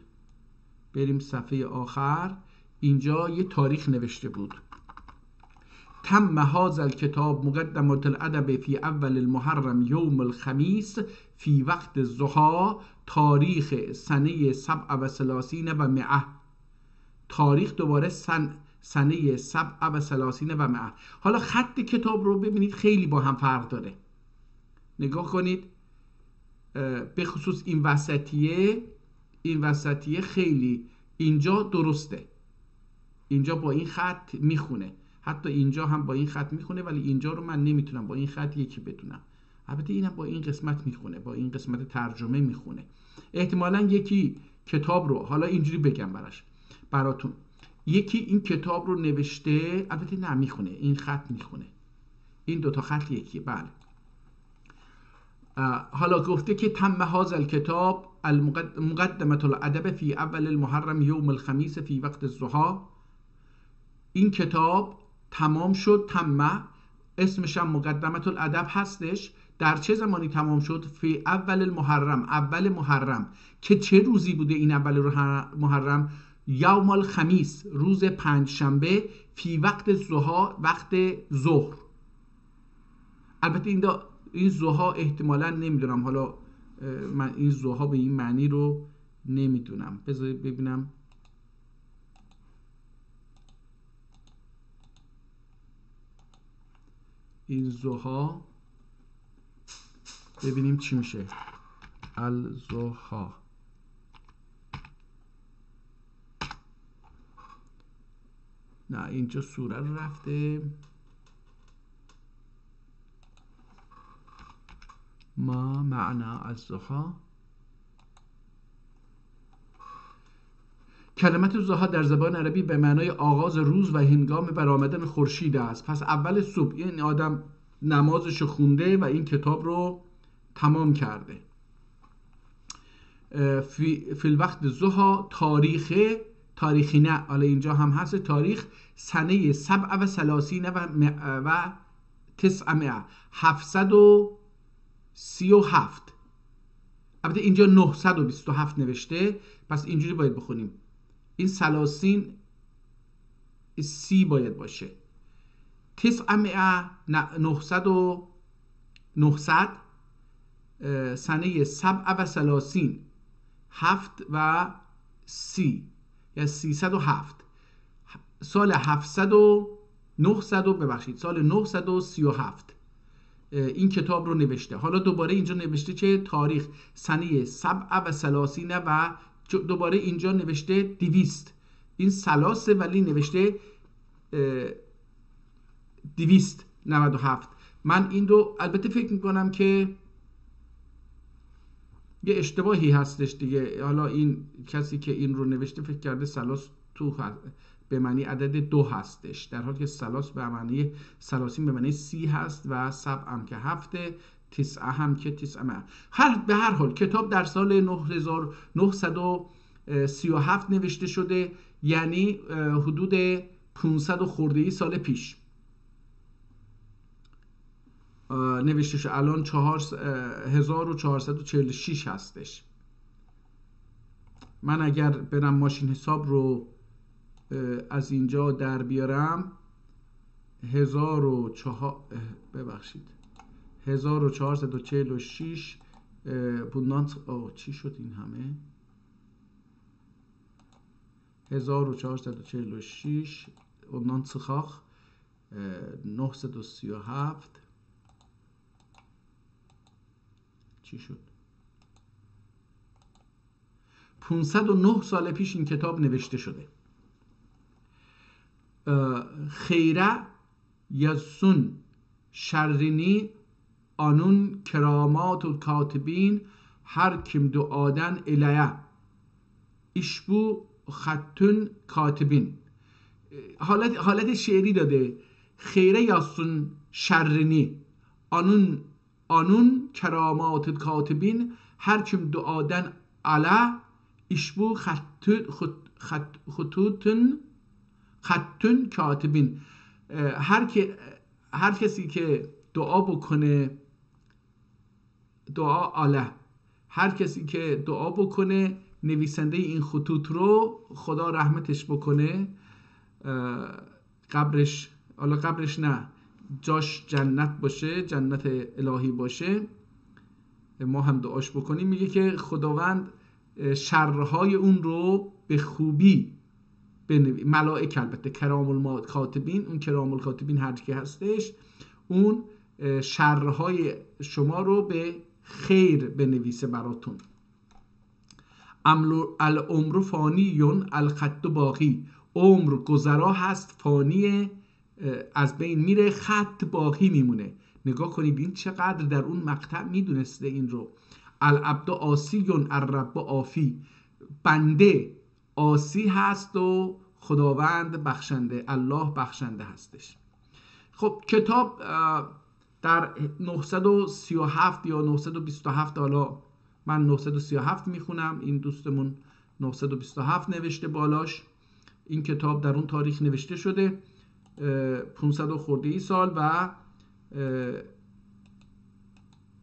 بریم صفحه آخر. اینجا یه تاریخ نوشته بود. تم هذا الكتاب مقدمة الأدب في أول المحرم يوم الخميس في وقت الضحى تاریخ سنه 37 و 100. تاریخ دوباره سنه 37 و 100. حالا خط کتاب رو ببینید خیلی با هم فرق داره. نگاه کنید به خصوص این وسطیه خیلی اینجا درسته، اینجا با این خط میخونه، حتی اینجا هم با این خط میخونه، ولی اینجا رو من نمیتونم با این خط یکی بدونم. البته اینم با این قسمت میخونه، با این قسمت ترجمه میخونه. احتمالاً یکی کتاب رو، حالا اینجوری بگم براتون، یکی این کتاب رو نوشته، البته نه میخونه، این خط میخونه، این دوتا خط یکیه. بله. حالا گفته که تم هذا الكتاب مقدمة الادب فی اول المحرم یوم الخمیس فی وقت الضحى. این کتاب تمام شد، تم اسمش هم مقدمة الادب هستش. در چه زمانی تمام شد؟ فی اول المحرم، اول محرم. که چه روزی بوده این اول محرم؟ یوم الخمیس، روز پنجشنبه، فی وقت الضحى، وقت ظهر. البته این ضحا احتمالاً نمیدونم، حالا من این ضحا به این معنی رو نمیدونم. بذارید ببینم. این ضحا ببینیم چی میشه. الضحا نه، اینجا سوره رو رفته. ما معنی الضحا؟ کلمت ضحا در زبان عربی به معنای آغاز روز و هنگام برآمدن خورشید است. پس اول صبح این آدم نمازش خونده و این کتاب رو تمام کرده. فی الوقت ضحا تاریخی نه، حالا اینجا هم هست تاریخ، سنه 37 و 900 737. البته اینجا 927 نوشته، پس اینجوری باید بخونیم. این 30 باید باشه. 900 سنه 37 7 و 30 یا 307 سال سال 937 این کتاب رو نوشته. حالا دوباره اینجا نوشته چه تاریخ؟ سنه 37 و دوباره اینجا نوشته 200. این سلاسه ولی نوشته 297. من این رو البته فکر میکنم که یه اشتباهی هستش دیگه. حالا این کسی که این رو نوشته فکر کرده سلاس تو به معنی عدد 2 هستش، در حالی که سلاس به معنی سلاسین به معنی 30 هست و 7 هم که 7، 9 هم که 9. به هر حال کتاب در سال 9937 نوشته شده، یعنی حدود 500 خرده‌ای سال پیش نوشته شده. الان 1446 هستش. من اگر برم ماشین حساب رو از اینجا در بیارم 1446 بودنان چی شد این همه؟ 1446 اونان سخاخ 937 چی شد؟ 509 سال پیش این کتاب نوشته شده. خیره یسون شرینی آنون کرامات و کاتبین هر کم دو آدن الیه اشبو خطون کاتبین. حالت شعری داده. خیره یسون شرینی آنون کرامات کاتبین هر کم دو آدن الیه اشبو خطون کاتبین. هر کسی که دعا بکنه، دعا علیه، هر کسی که دعا بکنه نویسنده این خطوط رو خدا رحمتش بکنه، قبرش حالا قبرش نه، جاش جنت باشه، جنت الهی باشه، ما هم دعاش بکنیم. میگه که خداوند شرهای اون رو به خوبی ملائکه، البته کرام الکاتبین، اون کرام الکاتبین هر کی هستش، اون شرهای شما رو به خیر بنویسه براتون. العمر فانیون الخط باقی، عمر گذرا هست، فانی از بین میره، خط باقی میمونه. نگاه کنید این چقدر در اون مقطع میدونسته این رو. العبد آسیون الرب آفی، بنده آسی هست و خداوند بخشنده، الله بخشنده هستش. خب کتاب در 937 یا 927، حالا من 937 میخونم، این دوستمون 927 نوشته بالاش. این کتاب در اون تاریخ نوشته شده، 500 خورده ای سال. و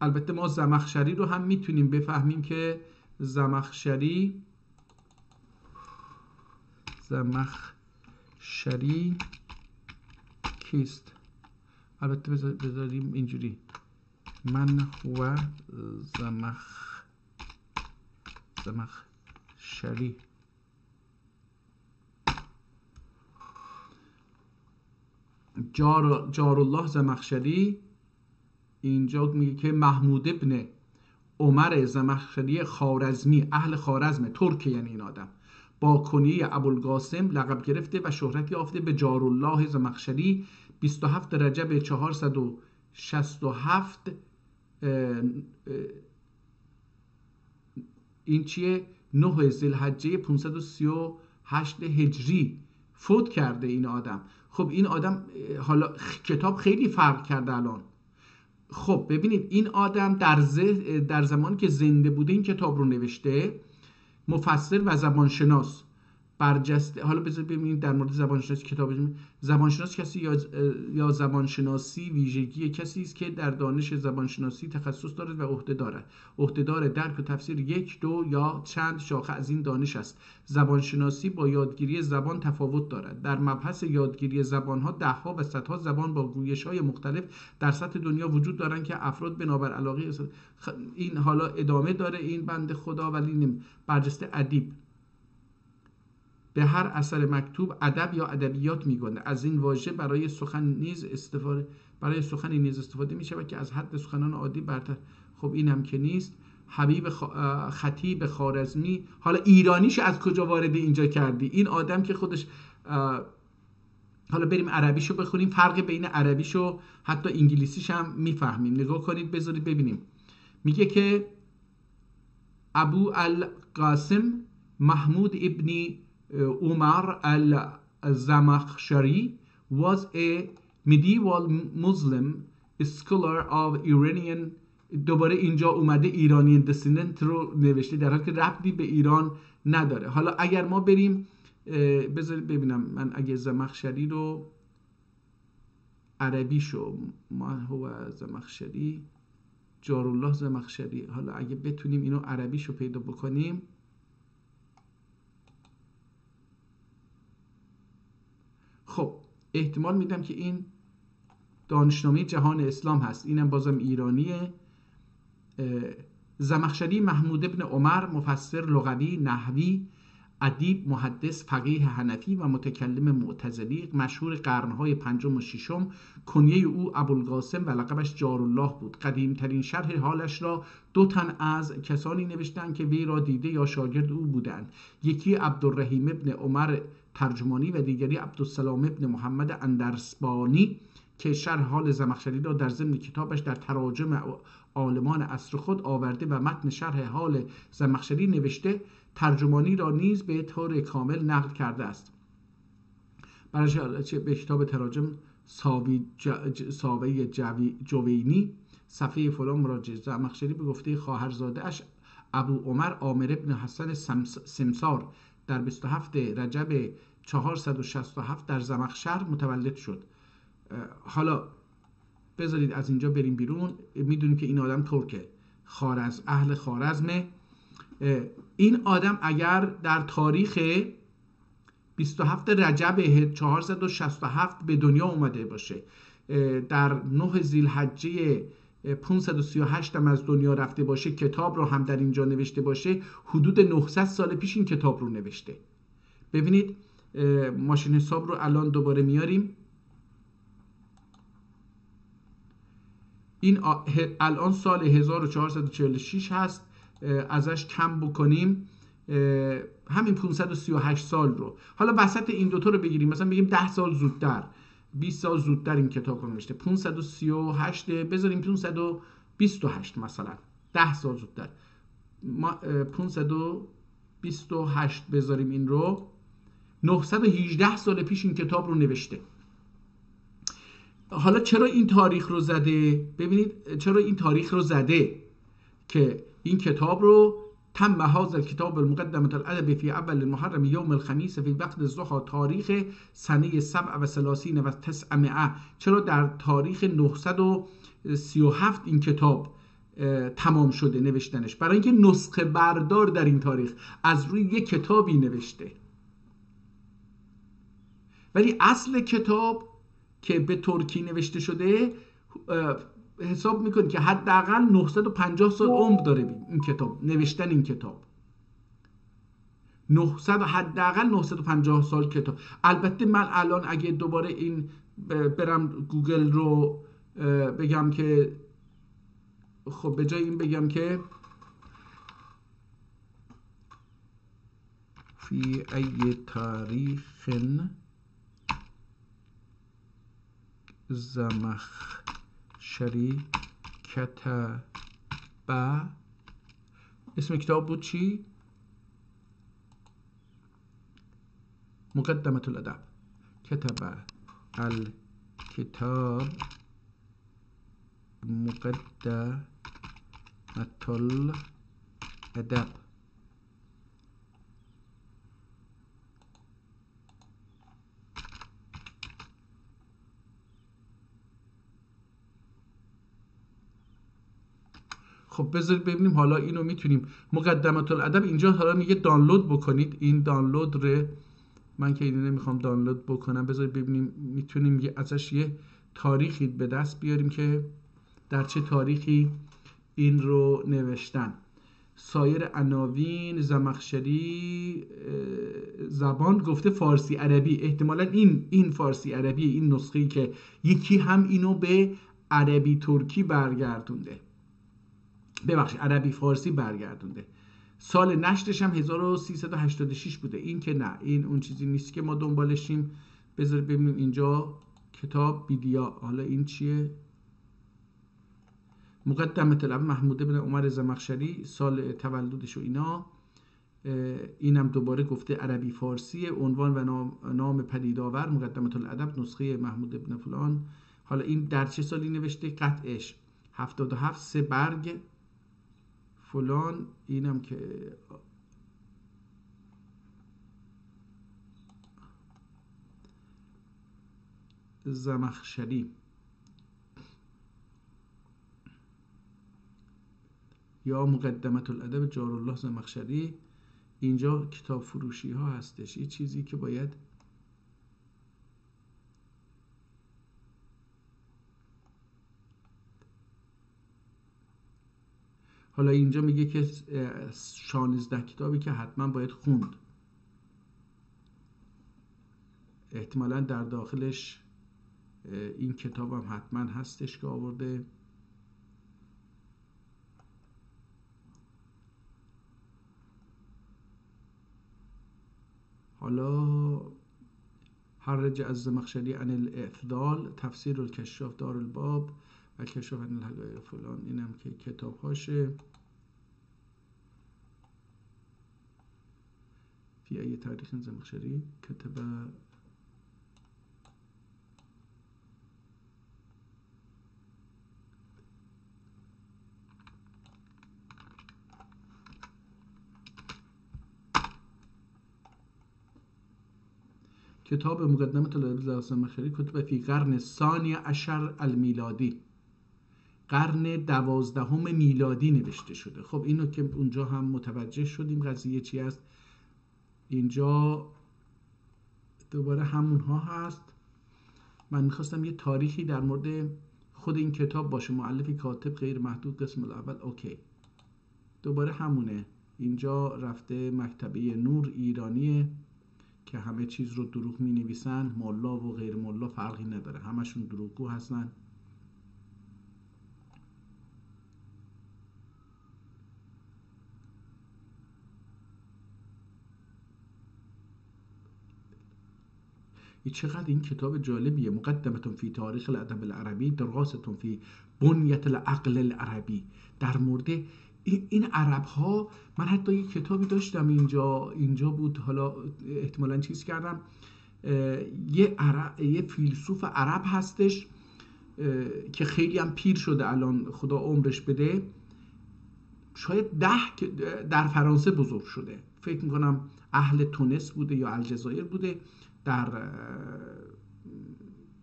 البته ما زمخشری رو هم میتونیم بفهمیم که زمخشری کیست. البته بذاریم اینجوری، من هو زمخشری. جارالله زمخشری اینجا میگه که محمود ابن عمر زمخشری خوارزمی، اهل خوارزم، ترک، یعنی این آدم با کنیه ابوالقاسم لقب گرفته و شهرت یافته به جارالله زمخشری. 27 رجب 467 این چیه 9 ذوالحجه 538 هجری فوت کرده این آدم. خب این آدم حالا کتاب خیلی فرق کرده الان. خب ببینید این آدم در زمانی که زنده بوده این کتاب رو نوشته، مفسر و زبانشناس برجسته. حالا بذارید ببینید در مورد زبانشناسی کتاب، زبانشناس کسی یا زبانشناسی ویژگی کسی است که در دانش زبانشناسی تخصص دارد و عهدهدار درک و تفسیر یک، دو یا چند شاخه از این دانش است. زبانشناسی با یادگیری زبان تفاوت دارد. در مبحث یادگیری زبانها دهها و صدها زبان با گویش‌های مختلف در سطح دنیا وجود دارند که افراد بنابر علاقه این حالا ادامه داره این بنده خدا، ولی برجسته ادیب به هر اثر مکتوب ادب یا ادبیات میگنده. از این واژه برای سخن نیز استفاده میشه و که از حد سخنان عادی برتر. خب این هم که نیست. حبیب خطیب خوارزمی، حالا ایرانیش از کجا وارد اینجا کردی؟ این آدم که خودش حالا بریم عربیشو بخونیم، فرق بین عربیشو حتی انگلیسیش هم میفهمیم. نگاه کنید، بذارید ببینیم. میگه که ابو القاسم محمود ابن Umar al-Zamakhshari was a medieval Muslim scholar of Iranian. دوباره اینجا اومده ایرانیان descendant رو نوشته در حالی که ربطی به ایران نداره. حالا اگر ما بریم بذارید ببینم، من اگه زمخشری رو عربی شو، ما هو زمخشری، جارالله زمخشری، حالا اگه بتونیم اینو عربی شو پیدا بکنیم، خب احتمال میدم که این دانشنامه جهان اسلام هست. اینم بازم ایرانیه. زمخشری محمود ابن عمر، مفسر لغوی، نحوی، ادیب، محدث، فقیه حنفی و متکلم معتزلی، مشهور قرنهای پنجم و ششم. کنیه او ابوالقاسم و لقبش جارالله بود. قدیمترین شرح حالش را 2 تن از کسانی نوشتند که وی را دیده یا شاگرد او بودند. یکی عبدالرحیم ابن عمر ترجمانی و دیگری عبدالسلام ابن محمد اندرسبانی که شرح حال زمخشری را در ضمن کتابش در تراجم عالمان عصر خود آورده و متن شرح حال زمخشری نوشته. ترجمانی را نیز به طور کامل نقل کرده است. برای به کتاب تراجم ساوی جوینی صفحه فلان مراجعه. زمخشری به گفته خواهرزاده اش ابو عمر عامر ابن حسن سمسار در 27 رجب 467 در زمخشر متولد شد. حالا بذارید از اینجا بریم بیرون. میدونیم که این آدم ترکه، اهل خوارزمه. این آدم اگر در تاریخ 27 رجب 467 به دنیا اومده باشه، در 9 ذی‌الحجه 538 هم از دنیا رفته باشه، کتاب رو هم در اینجا نوشته باشه، حدود 900 سال پیش این کتاب رو نوشته. ببینید ماشین حساب رو الان دوباره میاریم. این الان سال 1446 هست، ازش کم بکنیم همین 538 سال رو. حالا وسط این دوتا رو بگیریم، مثلا بگیم 10 سال زودتر، 20 سال زودتر این کتاب رو نوشته. 538 بذاریم 528 مثلا، 10 سال زودتر. ما 528 بذاریم این رو، 918 سال پیش این کتاب رو نوشته. حالا چرا این تاریخ رو زده؟ ببینید چرا این تاریخ رو زده که این کتاب رو تم هذا الكتاب المقدمة الأدب في أول المحرم يوم الخميس في وقت الضحى تاریخ سنه 37 و 900. چرا در تاریخ 937 این کتاب تمام شده نوشتنش؟ برای اینکه نسخه بردار در این تاریخ از روی یک کتابی نوشته، ولی اصل کتاب که به ترکی نوشته شده حساب میکنید که حداقل 950 سال عمر داره این کتاب، نوشتن این کتاب. حداقل 950 سال کتاب. البته من الان اگه دوباره این برم گوگل رو بگم که خب به جای این بگم که فی ای تاریخ زمخشری کتب، اسم کتاب بود چی؟ مقدمة الادب. کتب الکتاب مقدمة الادب. خب بذارید ببینیم حالا اینو میتونیم مقدمة الادب اینجا حالا میگه دانلود بکنید. این دانلود رو من که اینو نمیخوام دانلود بکنم، بذارید ببینیم میتونیم ازش یه تاریخی به دست بیاریم که در چه تاریخی این رو نوشتن. سایر عناوین زمخشری زبان گفته فارسی عربی، احتمالا این فارسی عربی، این نسخه‌ای که یکی هم اینو به عربی ترکی برگردونده، ببخشید عربی فارسی برگردونده. سال نشرش هم 1386 بوده. این که نه، این اون چیزی نیست که ما دنبالشیم. بذار ببینیم اینجا کتاب بیدیا، حالا این چیه؟ مقدمة الادب محمود بن عمر زمخشری، سال تولدش و اینا. اینم دوباره گفته عربی فارسی، عنوان و نام پدیدآور مقدمة الادب نسخه محمود بن فلان. حالا این در چه سالی نوشته؟ قطعش 77 3 برگ فلان. اینم که زمخشری یا مقدمة الادب جارالله زمخشری. اینجا کتاب فروشی ها هستش، یه چیزی که باید حالا اینجا میگه که 16 کتابی که حتما باید خوند. احتمالا در داخلش این کتاب هم حتما هستش که آورده. حالا حرج از زمخشری عن الاعتدال، تفسیر الکشاف دار الباب و کشاف عن الحقایق فلان. اینم که کتاب هاشه. فی ای تاریخ زمخشری کتب کتاب مقدمة الادب زمخشری کتب فی قرن ثانی عشر المیلادی، قرن 12 میلادی نوشته شده. خب اینو که اونجا هم متوجه شدیم قضیه چی است. اینجا دوباره همون ها هست. من میخواستم یه تاریخی در مورد خود این کتاب باشه. مؤلف کاتب غیر محدود قسم الاول. اوکی دوباره همونه. اینجا رفته مکتبه نور ایرانیه که همه چیز رو دروغ می نویسن. ملا و غیر ملا فرقی نداره، همشون دروغگو هستن. چقدر این کتاب جالبیه. مقدمتون فی تاریخ الادب العربی، دراستون فی بنیت العقل العربی. در مورد این عرب ها من حتی یک کتابی داشتم اینجا بود، حالا احتمالاً چیز کردم. یه فیلسوف عرب هستش که خیلی هم پیر شده الان، خدا عمرش بده، شاید 10 در فرانسه بزرگ شده. فکر میکنم اهل تونس بوده یا الجزایر بوده، در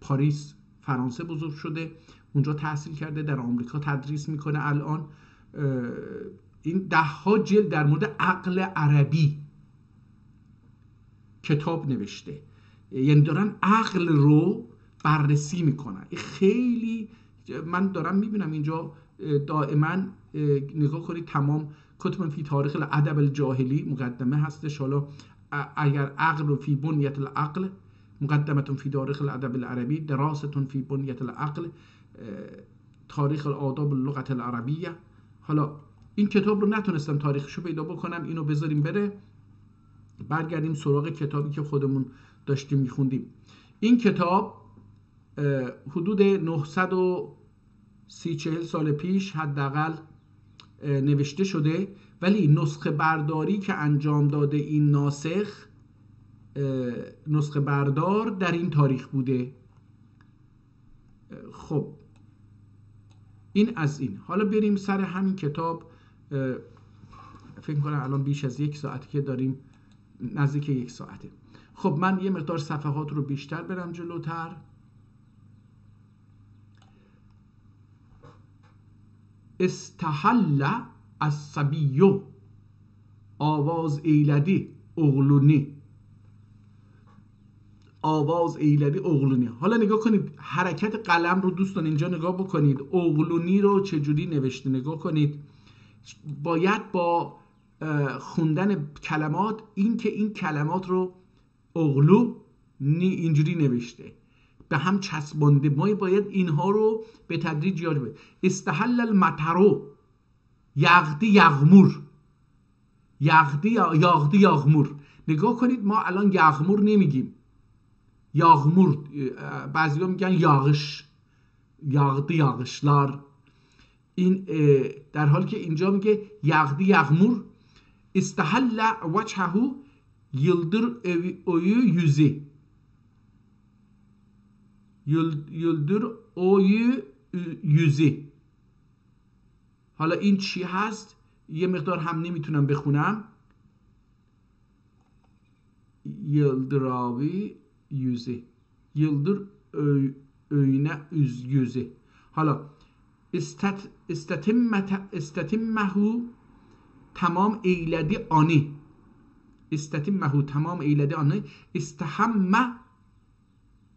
پاریس فرانسه بزرگ شده، اونجا تحصیل کرده، در آمریکا تدریس میکنه الان. این 10 جلد در مورد عقل عربی کتاب نوشته، یعنی دارن عقل رو بررسی میکنن. خیلی من دارم میبینم اینجا دائما نگاه کنید، تمام کتب فی تاریخ الادب الجاهلی مقدمه هستش. حالا اگر عقل فی بنیت العقل، مقدمتون فی تاریخ الادب العربی، دراستون فی بنیت العقل، تاریخ الآداب اللغة العربیه. حالا این کتاب رو نتونستم تاریخشو پیدا بکنم، اینو بذاریم بره، برگردیم سراغ کتابی که خودمون داشتیم میخوندیم. این کتاب حدود 930-40 سال پیش حداقل نوشته شده، ولی نسخه برداری که انجام داده این ناسخ، نسخه بردار در این تاریخ بوده. خب این از این. حالا بریم سر همین کتاب. فکر کنم الان بیش از 1 ساعته که داریم، نزدیک 1 ساعته. خب من یه مقدار صفحات رو بیشتر برم جلوتر. استحل الصبی آواز ایلدی اغلونی، آواز ایلدی اغلونی. حالا نگاه کنید حرکت قلم رو دوستان اینجا نگاه بکنید، اغلونی رو چجوری نوشته نگاه کنید. باید با خوندن کلمات، این که این کلمات رو اغلو اینجوری نوشته، به هم چسبانده. ما باید اینها رو به تدریج یاد بگیریم. استحل المطر یغدی یغمور، یغدی یغمور. نگاه کنید ما الان یغمور نمیگیم، یغمور. بعضی‌ها میگن یاغش، یغدی یاغشلار. این در حالی که اینجا میگه یغدی یغمور. استحل وجهه yıldır oyu yüzü, yıldır oyu yüzü. حالا این چی هست؟ یه مقدار هم نمیتونم بخونم. Yıldıravi yüzü, yıldır öyüne yüzü. حالا استتمه tamam eyledi ani، استتمه تمام ایلده آنه، استحمه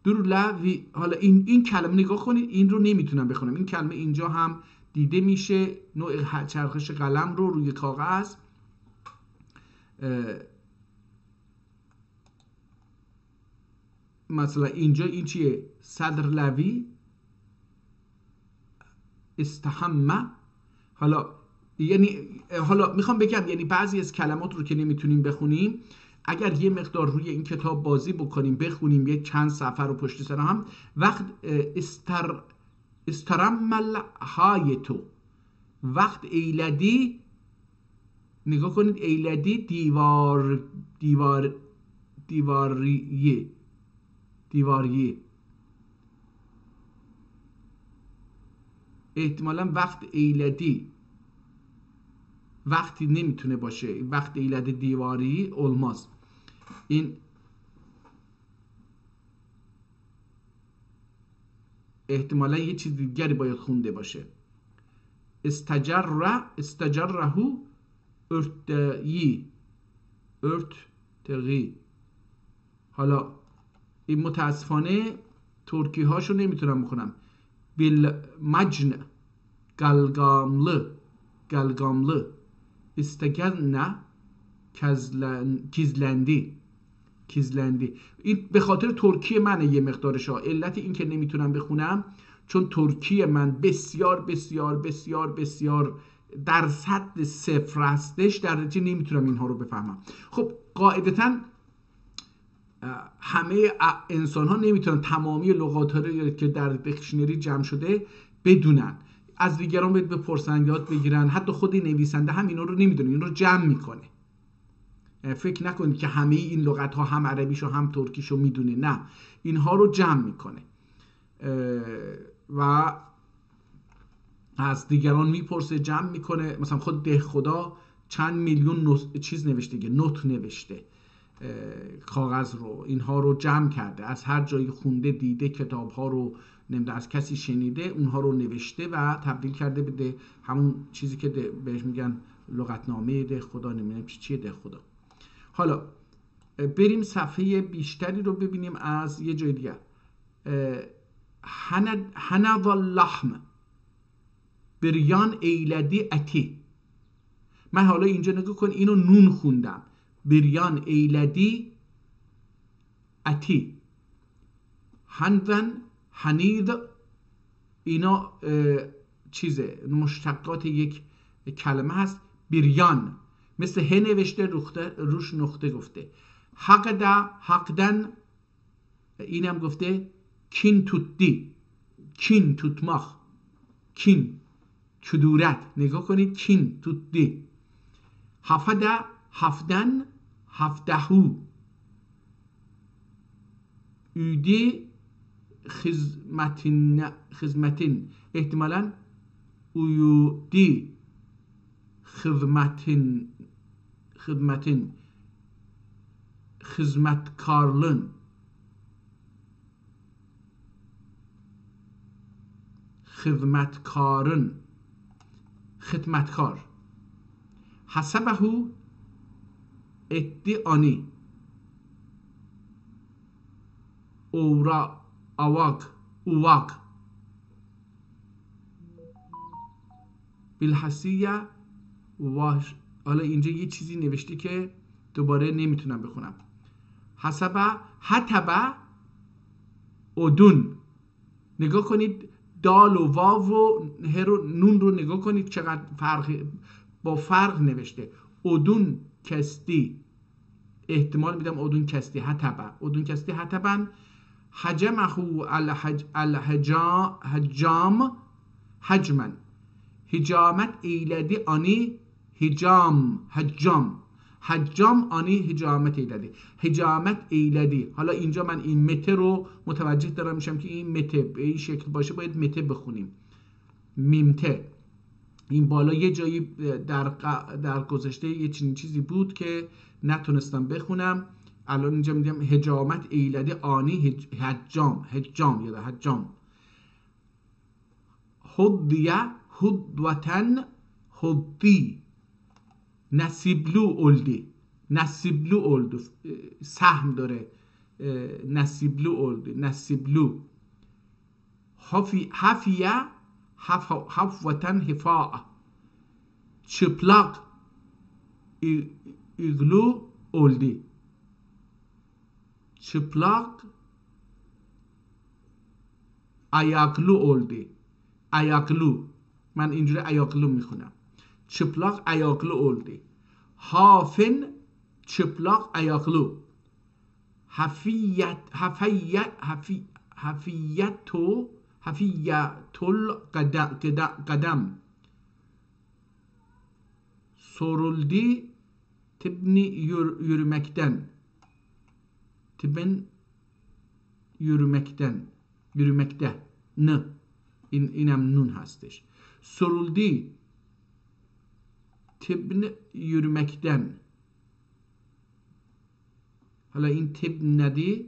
درلوی. حالا این کلمه نگاه کنید، این رو نمیتونم بخونم. این کلمه اینجا هم دیده میشه، نوع چرخش قلم رو روی کاغذ. مثلا اینجا این چیه؟ صدرلوی، استحمه. حالا میخوام بگم یعنی بعضی از کلمات رو که نمیتونیم بخونیم، اگر یه مقدار روی این کتاب بازی بکنیم، بخونیم یه چند صفحه رو پشت سر هم، وقت استرمل هایتو، وقت ایلدی، نگاه کنید ایلدی دیواریه. احتمالا وقت ایلدی وقتی نمیتونه باشه، وقت ایلد دیواری olmaz. این احتمالا یه چیز دیگری باید خونده باشه. استجره ارتقی. حالا این متاسفانه ترکی هاشو نمیتونم بخونم. بالمجن گلگامlı استگن کیزلندی. این به خاطر ترکی منه یه مقدارش ها. علت این که نمیتونم بخونم چون ترکی من بسیار بسیار بسیار بسیار در سطح صفر هستش، در نتیجه نمیتونم اینها رو بفهمم. خب قاعدتاً همه انسان ها نمیتونن تمامی لغات رو که در دیکشنری جمع شده بدونن. از دیگران بپرسن، یاد بگیرن. حتی خود نویسنده هم اینا رو نمیدونه، این رو جمع میکنه. فکر نکنید که همه این لغت ها هم عربیشو هم ترکیشو میدونه، نه، اینها رو جمع میکنه و از دیگران میپرسه، جمع میکنه. مثلا خود دهخدا چند میلیون چیز نوشته، نوت نوشته، کاغذ رو، اینها رو جمع کرده، از هر جایی خونده دیده، کتاب ها رو نمیدونم از کسی شنیده، اونها رو نوشته و تبدیل کرده به همون چیزی که بهش میگن لغتنامه دهخدا، نمیدونم چیه دهخدا. حالا بریم صفحه بیشتری رو ببینیم از یه جای دیگه. حنا واللحم بریان ایلدی اتی. من حالا اینجا نگاه کن، اینو نون خوندم، بریان ایلدی اتی. هندن حنید، اینا چیزه، مشتقات یک کلمه هست. بریان مثل ه نوشته، روش نقطه گفته. حقدن اینم گفته کین توتی، کین توتماخ، کین کدورت. نگاه کنید، کین توتی. هفدن هفدهو. ایدی خدمتین، احتمالاً اویودی خدمتین، خدمتکارلن، خدمتکارن، خدمتکار. حسبهو ادعانی، اورا اواق بالحسیه واش. حالا اینجا یه چیزی نوشته که دوباره نمیتونم بخونم. حتبه ادون. نگاه کنید دال و واو و نون رو نگاه کنید چقدر با فرق نوشته. ادون کستی، احتمال میدم ادون کستی. حتبه ادون کستی. حتبن حجمه الحجام حجمن. حجامت ایلدی آنی حجام، حجام آنی حجامت ایلدی، حجامت ایلدی. حالا اینجا من این مته رو متوجه دارم میشم که این مته به این شکل باشه باید مته بخونیم، میمته. این بالا یه جایی در گذشته یه چیزی بود که نتونستم بخونم، الان اینجا میگم حجامت ایلدی آنی حجام یا حجام. حدیه حدوتن حدی. نسیبلو اولدی، نسیبلو اولدو، سهم داره، نسیبلو اولدی، نسیبلو. حفیه حفوتن حفاء. çıplak iglu oldu. Çıplak ayaklı oldu. Ayaklı. من اینجوری ayaklı میخونم. Çıplak ayaklı oldu. Hafin çıplak ayaklı. Hafiyetul kadam. Soruldu tibni yürümekten. Tibin yürümekten. Yürümekte. N. اینم نون هستش. سرولدی تبن yürümekten. حالا این تب ندی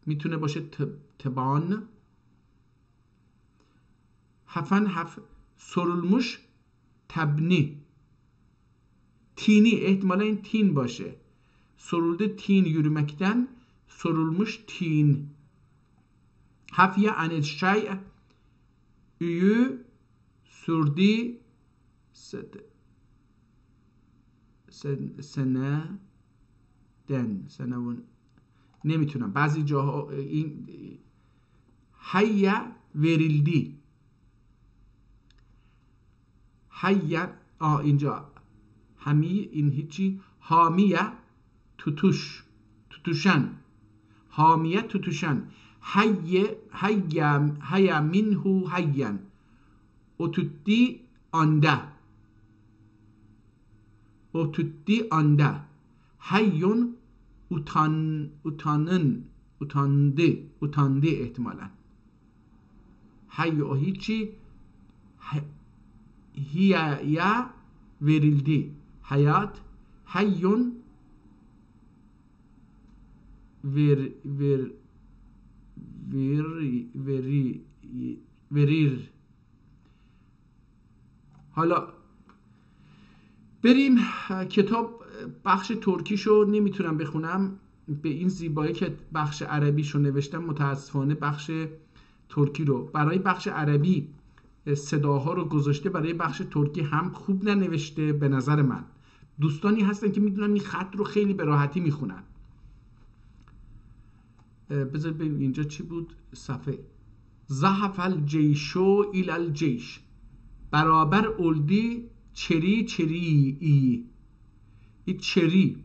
میتونه باشه تبان. سرولmuş تبنی. تینی احتمالا این تین باشه. Soruldu tin yürümekten. sorulmuş tin. Hafiye anil şey üyü sürdi سنه نمیتونم بعضی جاها این حیا verildi حیا اینجا همی این هیچی حامیه tutuşan حامیه tutuşan حیا منه حیا o tutti anda hayyun utandı ihtimalen hayy o hiçi hiyaya verildi hayat hayyun verir. حالا بریم کتاب بخش ترکیشو نمیتونم بخونم به این زیبایی که بخش عربیشو نوشتم. متاسفانه بخش ترکی رو برای بخش عربی صداها رو گذاشته، برای بخش ترکی هم خوب ننوشته به نظر من. دوستانی هستن که میدونم این خط رو خیلی به راحتی میخونن. بذار ببین اینجا چی بود صفحه. زحف الجیشو ایل الجیش برابر اولدی چری ای چری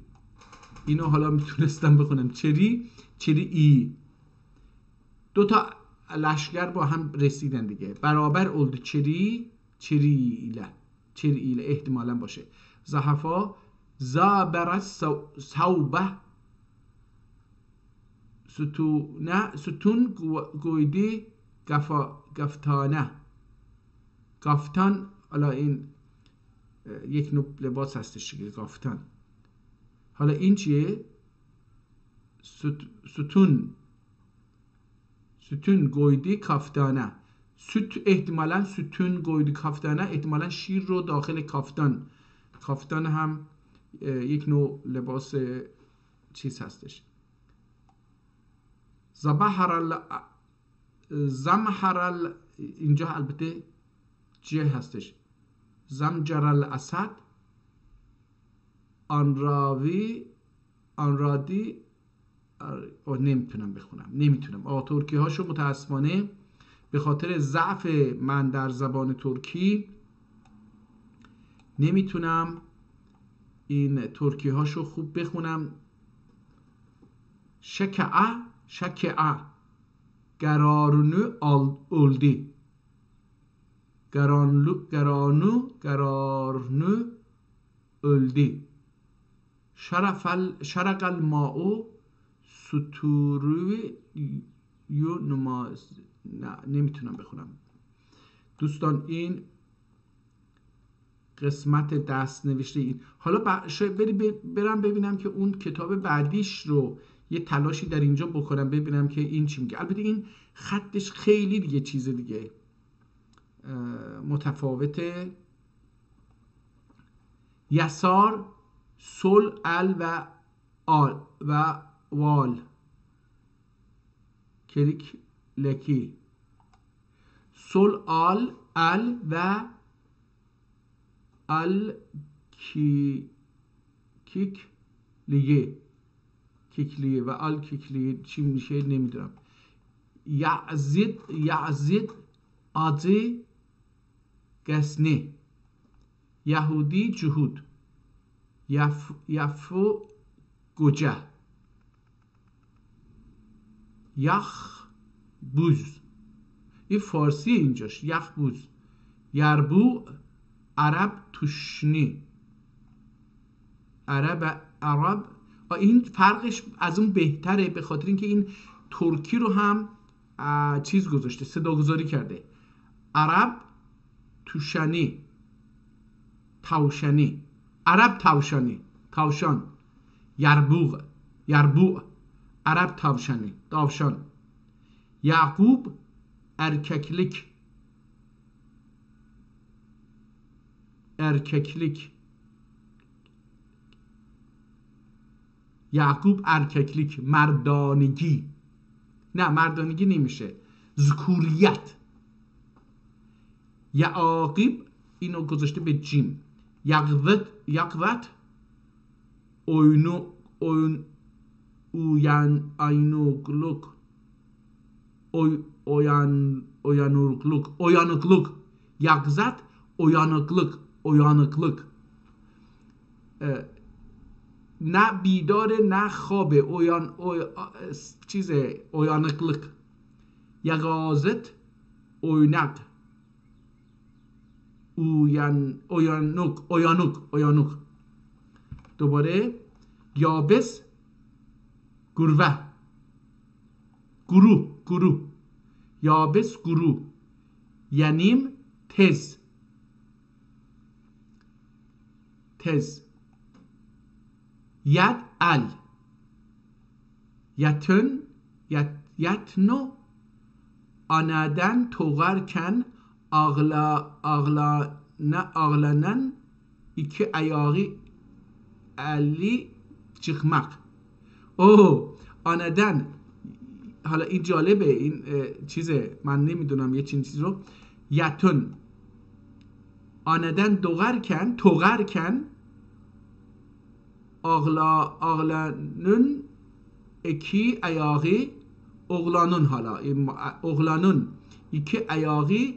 اینو حالا میتونستم بخونم چری ای دو تا لشگر با هم رسیدن دیگه. برابر اولدی چری ایله احتمالا باشه. زحفا زابر صوبه ستون گویدی گفتانه گفتان. حالا این یک نوع لباس هستش دیگه گفتان. حالا این چیه؟ ستون گویدی کافتانه. احتمالا ستون گویدی کافتانه احتمالا شیر رو داخل کافتان. کافتان هم یک نوع لباس چیز هستش. زمحر اینجا البته جه هستش. زمجر الاسد آنرادی نمیتونم بخونم. ترکی هاشو متاسفانه به خاطر ضعف من در زبان ترکی نمیتونم این ترکی هاشو خوب بخونم. شکعه قرارنو اولدی قرارنو öldü. شرق الماء ستوروی یو نماز. نه نمیتونم بخونم دوستان. این قسمت دست نوشته این. حالا برم ببینم که اون کتاب بعدیش رو یه تلاشی در اینجا بکنم ببینم که این چی میگه. البته این خطش خیلی دیگه چیز دیگه متفاوته. یسار سل ال و آل و وال کلیک لکی سل آل ال و ال کیک لیه کیکلیه و آل کیکلیه چی میشه نمیدونم. یعزید acı گسنه یهودی جهود یفو گوجه یخ بوز. این فارسی اینجاش یخ بوز. یربو عرب توشنی عرب این فرقش از اون بهتره به خاطر اینکه این ترکی رو هم چیز گذاشته صداگذاری کرده. عرب توشنی توشنی عرب توشان یربوع عرب توشنی تavşan. یعقوب erkeklik یعقوب erkeklik مردانگی، نه مردانگی نمیشه، ذکوریت. یعاقب اینو گذاشته به جیم. یقوت اویانوگلوک یقظت اویانوگلوک نه بیداره نه خوابه، اویانوگلوک. یقازت اوینق اویانوک. دوباره یابس گروه یابس گروه. ینیم تز ید ال یتنو آنادن توغرکن ağlanan iki ayağı علی çıkmak. آنادن، حالا این جالبه، این چیزه، من نمیدونم یه چیز رو. یتون آنادن توغرکن ağlanın iki ayağı oğlanın، حالا oğlanın iki ayağı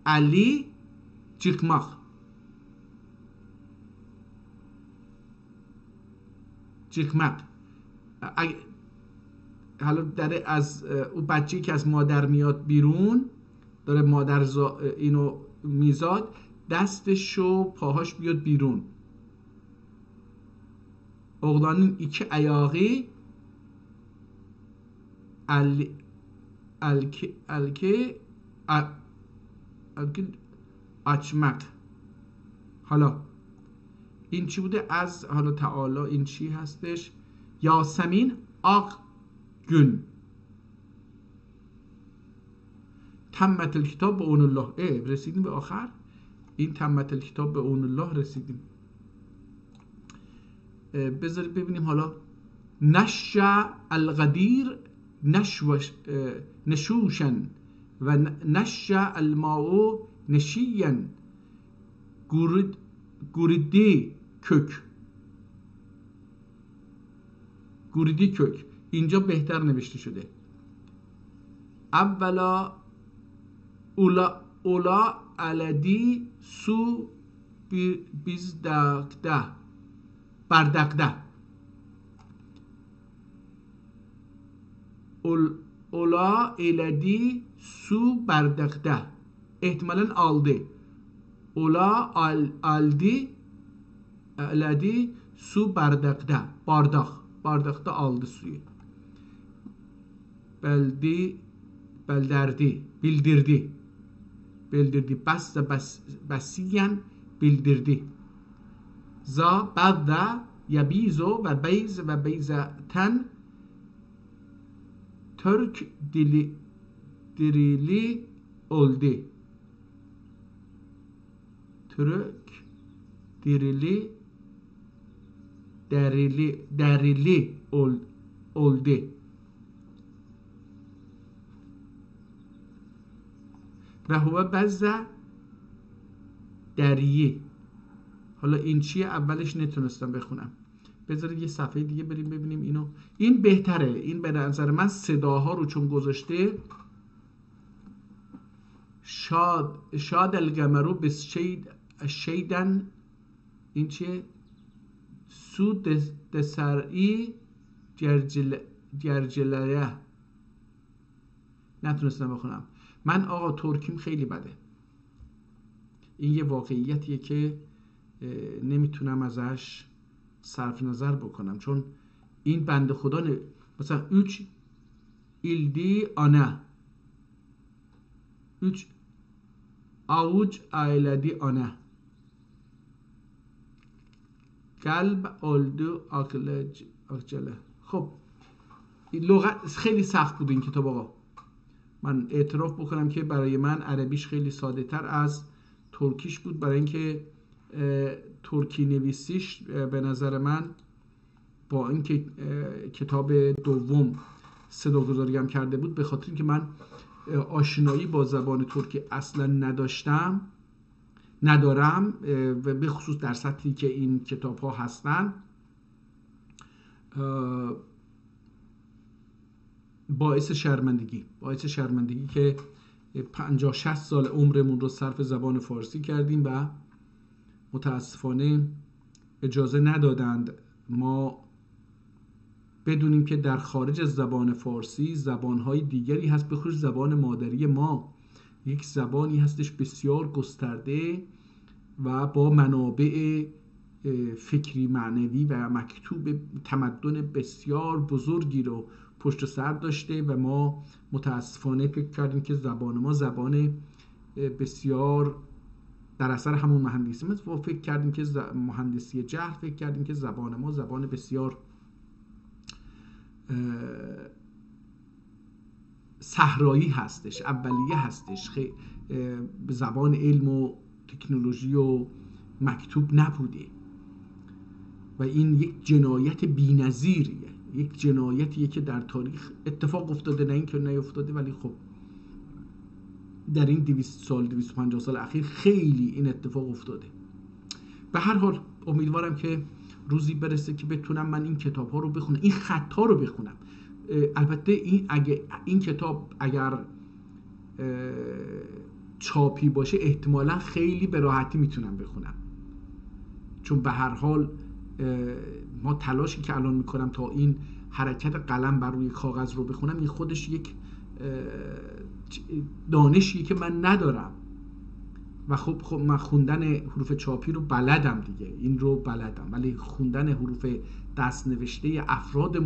علی çıkmak. حالا داره از اون بچه‌ای که از مادر میاد بیرون، داره مادر اینو میزاد، دستش و پاهاش بیاد بیرون. oğlanın iki ayağı açmak. حالا این چی بوده؟ از حالا تعالی این چی هستش؟ یاسمین آق gün تمت الکتاب به اون الله. رسیدیم به آخر. این تمت الکتاب به اون الله رسیدیم. بذارید ببینیم حالا. نشع الغدیر نشوشن و نشع الماء نشیین گوریدی کök. اینجا بهتر نوشته شده. اولا اولا الدی سو بیزدقده بردقده. اولا الدی سو بردقده، احتمالاً aldı. اولا الدی سو بردقده، bardakta aldı suyu. Bildirdi. Basiyen bildirdi. Za badda yabizo ve beyzeten Türk dirili oldu. Türk dirili derili oldu. و هو بزه دریه. حالا این چیه؟ اولش نتونستم بخونم. بذارید یه صفحه دیگه بریم ببینیم اینو. این بهتره. این به نظر من صداها رو چون گذاشته. شاد القمرو بشیدن، این چیه؟ سود دسرئی جرجلایه. نتونستم بخونم. من آقا ترکیم خیلی بده. این یه واقعیتیه که نمیتونم ازش صرف نظر بکنم، چون این بنده خدا مثلا 3 ildi ana 3 avuç ailedi ana قلب oldu akçele. خب این لغت خیلی سخت بود این کتاب آقا. من اعتراف بکنم که برای من عربیش خیلی ساده تر از ترکیش بود، برای اینکه ترکی نویسیش به نظر من با اینکه کتاب دوم صداگذاری هم کرده بود، به خاطر اینکه من آشنایی با زبان ترکی اصلا ندارم و به خصوص در سطحی که این کتاب ها هستن، باعث شرمندگی که 50-60 سال عمرمون رو صرف زبان فارسی کردیم و متاسفانه اجازه ندادند ما بدونیم که در خارج از زبان فارسی زبانهای دیگری هست، به خصوص زبان مادری ما یک زبانی هستش بسیار گسترده و با منابع فکری معنوی و مکتوب تمدن بسیار بزرگی رو پشت سر داشته و ما متاسفانه فکر کردیم که زبان ما زبان بسیار در اثر همون مهندسی ما فکر کردیم که مهندسی جهل فکر کردیم که زبان ما زبان بسیار صحرایی هستش، اولیه هستش، زبان علم و تکنولوژی و مکتوب نبوده و این یک جنایت بی‌نظیریه، یک جنایتیه که در تاریخ اتفاق افتاده، نه اینکه نیفتاده، ولی خب در این 200 سال 250 سال اخیر خیلی این اتفاق افتاده. به هر حال امیدوارم که روزی برسه که بتونم من این کتاب ها رو بخونم، این خط ها رو بخونم. البته این کتاب اگر چاپی باشه احتمالا خیلی به راحتی میتونم بخونم، چون به هر حال ما تلاشی که الان میکنم تا این حرکت قلم بر روی کاغذ رو بخونم، این خودش یک دانشیه که من ندارم و خب من خوندن حروف چاپی رو بلدم دیگه، این رو بلدم، ولی خوندن حروف دست نوشته افراد